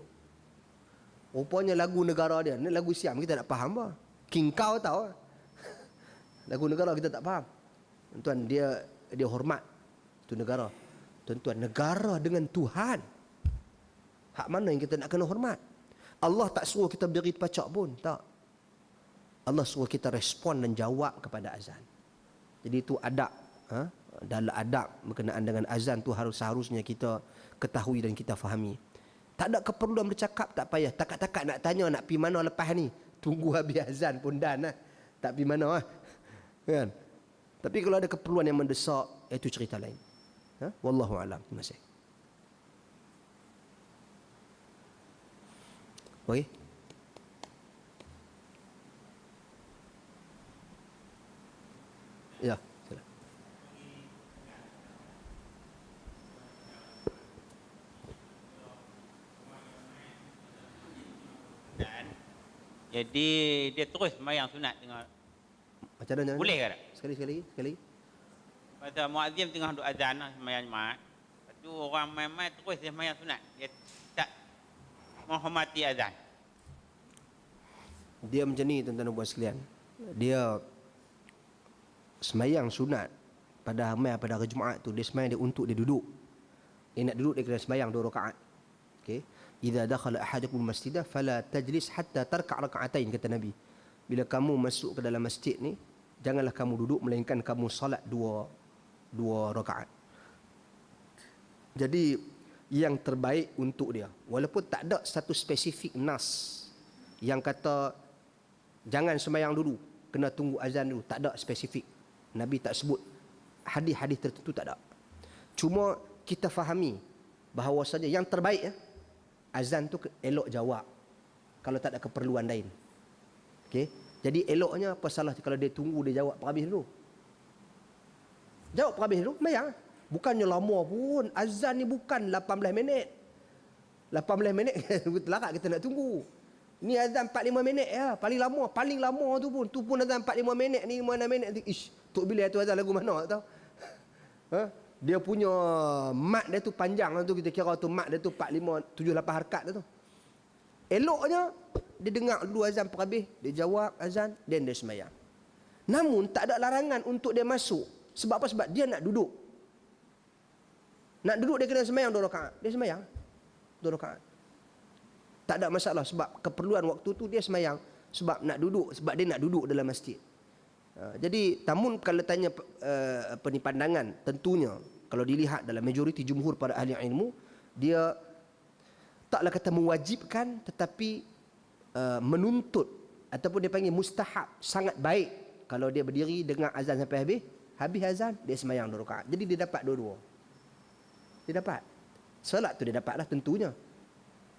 Rupanya lagu negara dia. Ni lagu Siam kita tak faham apa. King Kau tahu. Lagu negara kita tak faham. Tuan, dia hormat tu negara. Tuan-tuan, negara dengan Tuhan. Hak mana yang kita nak kena hormat? Allah tak suruh kita berdiri terpacak pun, tak. Allah suruh kita respon dan jawab kepada azan. Jadi itu adab. Dalam adab berkenaan dengan azan tu seharusnya kita ketahui dan kita fahami. Tak ada keperluan bercakap, tak payah. Takat-takat nak tanya nak pergi mana lepas ni. Tunggu habis azan pun dan lah. Tak pergi mana kan? Tapi kalau ada keperluan yang mendesak, itu cerita lain. Wallahu a'lam. Terima kasih. Okey. Ya, sila. Jadi dia terus sembahyang sunat tengah. Macam mana? Boleh ke tak? Sekali. Pasal muazzin tengah duk azan lah sembahyang Jumaat. Lepas tu orang mai-mai terus dia sembahyang sunat. Dia tak menghormati azan. Dia macam ni tuan-tuan dan puan sekalian. Dia sembahyang sunat pada hari Jumaat tu, dia sembahyang dia untuk dia duduk. Dia nak duduk, dia kena sembahyang 2 rakaat. Okey. Idza dakhala ahadukum masjidah fala tajlis hatta tarka' raka'atain, kata Nabi. Bila kamu masuk ke dalam masjid ni, janganlah kamu duduk melainkan kamu salat 2 rakaat. Jadi yang terbaik untuk dia, walaupun tak ada satu spesifik nas yang kata jangan sembahyang dulu, kena tunggu azan dulu, tak ada spesifik. Nabi tak sebut hadis-hadis tertentu, tak ada. Cuma kita fahami bahawasanya yang terbaik azan tu elok jawab kalau tak ada keperluan lain. Okey. Jadi eloknya apa salah kalau dia tunggu dia jawab perhabis dulu. Jawab perhabis dulu, sembahyang. Bukannya lama pun. Azan ni bukan 18 minit. 18 minit larat kita nak tunggu. Ni azan 45 minit ya, paling lama tu pun azan 45 minit ni 56 minit. Ish, Tok Bilal tu azan lagu mana tahu? Dia punya mat dia tu panjang tu, kita kira tu mat dia tu 45 78 harakat dia tu. Eloknya dia dengar dulu azan perhabis, dia jawab azan, dan dia sembahyang. Namun tak ada larangan untuk dia masuk. Sebab apa? Sebab dia nak duduk. Nak duduk dia kena sembahyang 2 rakaat. Dia sembahyang 2 rakaat. Tak ada masalah sebab keperluan waktu tu dia sembahyang sebab nak duduk, sebab dia nak duduk dalam masjid. Jadi tamun kalau tanya pandangan, tentunya kalau dilihat dalam majoriti jumhur para ahli ilmu, dia taklah kata mewajibkan, tetapi menuntut ataupun dia panggil mustahab, sangat baik kalau dia berdiri dengar azan sampai habis azan dia sembahyang 2 rakaat. Jadi dia dapat dua-dua. Dia dapat. Solat tu dia dapatlah tentunya.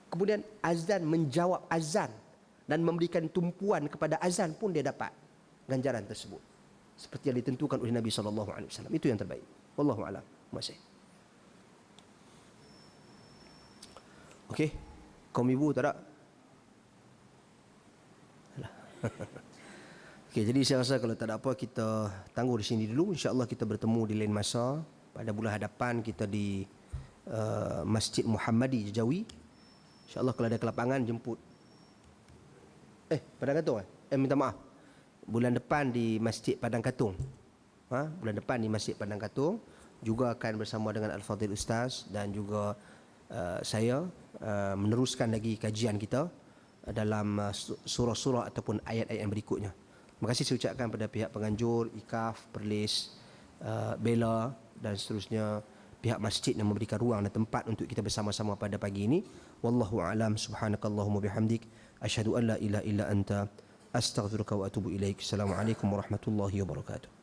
Kemudian azan menjawab azan dan memberikan tumpuan kepada azan pun dia dapat ganjaran tersebut. Seperti yang ditentukan oleh Nabi SAW. Itu yang terbaik. Wallahu a'lam. Masih. Okey. Kaum ibu tak ada? Okey, jadi saya rasa kalau tak ada apa kita tangguh di sini dulu. InsyaAllah kita bertemu di lain masa. Pada bulan hadapan kita di Masjid Muhammadi Jawi. InsyaAllah kalau ada kelapangan jemput. Padang Katung minta maaf. Bulan depan di Masjid Padang Katung. Bulan depan di Masjid Padang Katung juga akan bersama dengan Al-Fadhil Ustaz dan juga saya meneruskan lagi kajian kita dalam surah-surah ataupun ayat-ayat yang berikutnya. Terima kasih saya ucapkan pada pihak penganjur, IKAF, Perlis, Bela dan seterusnya, pihak masjid yang memberikan ruang dan tempat untuk kita bersama-sama pada pagi ini. Wallahu a'lam. Subhanakallahumma bihamdik asyhadu an la ilaha illa anta astaghfiruka wa atubu ilaik. Assalamualaikum warahmatullahi wabarakatuh.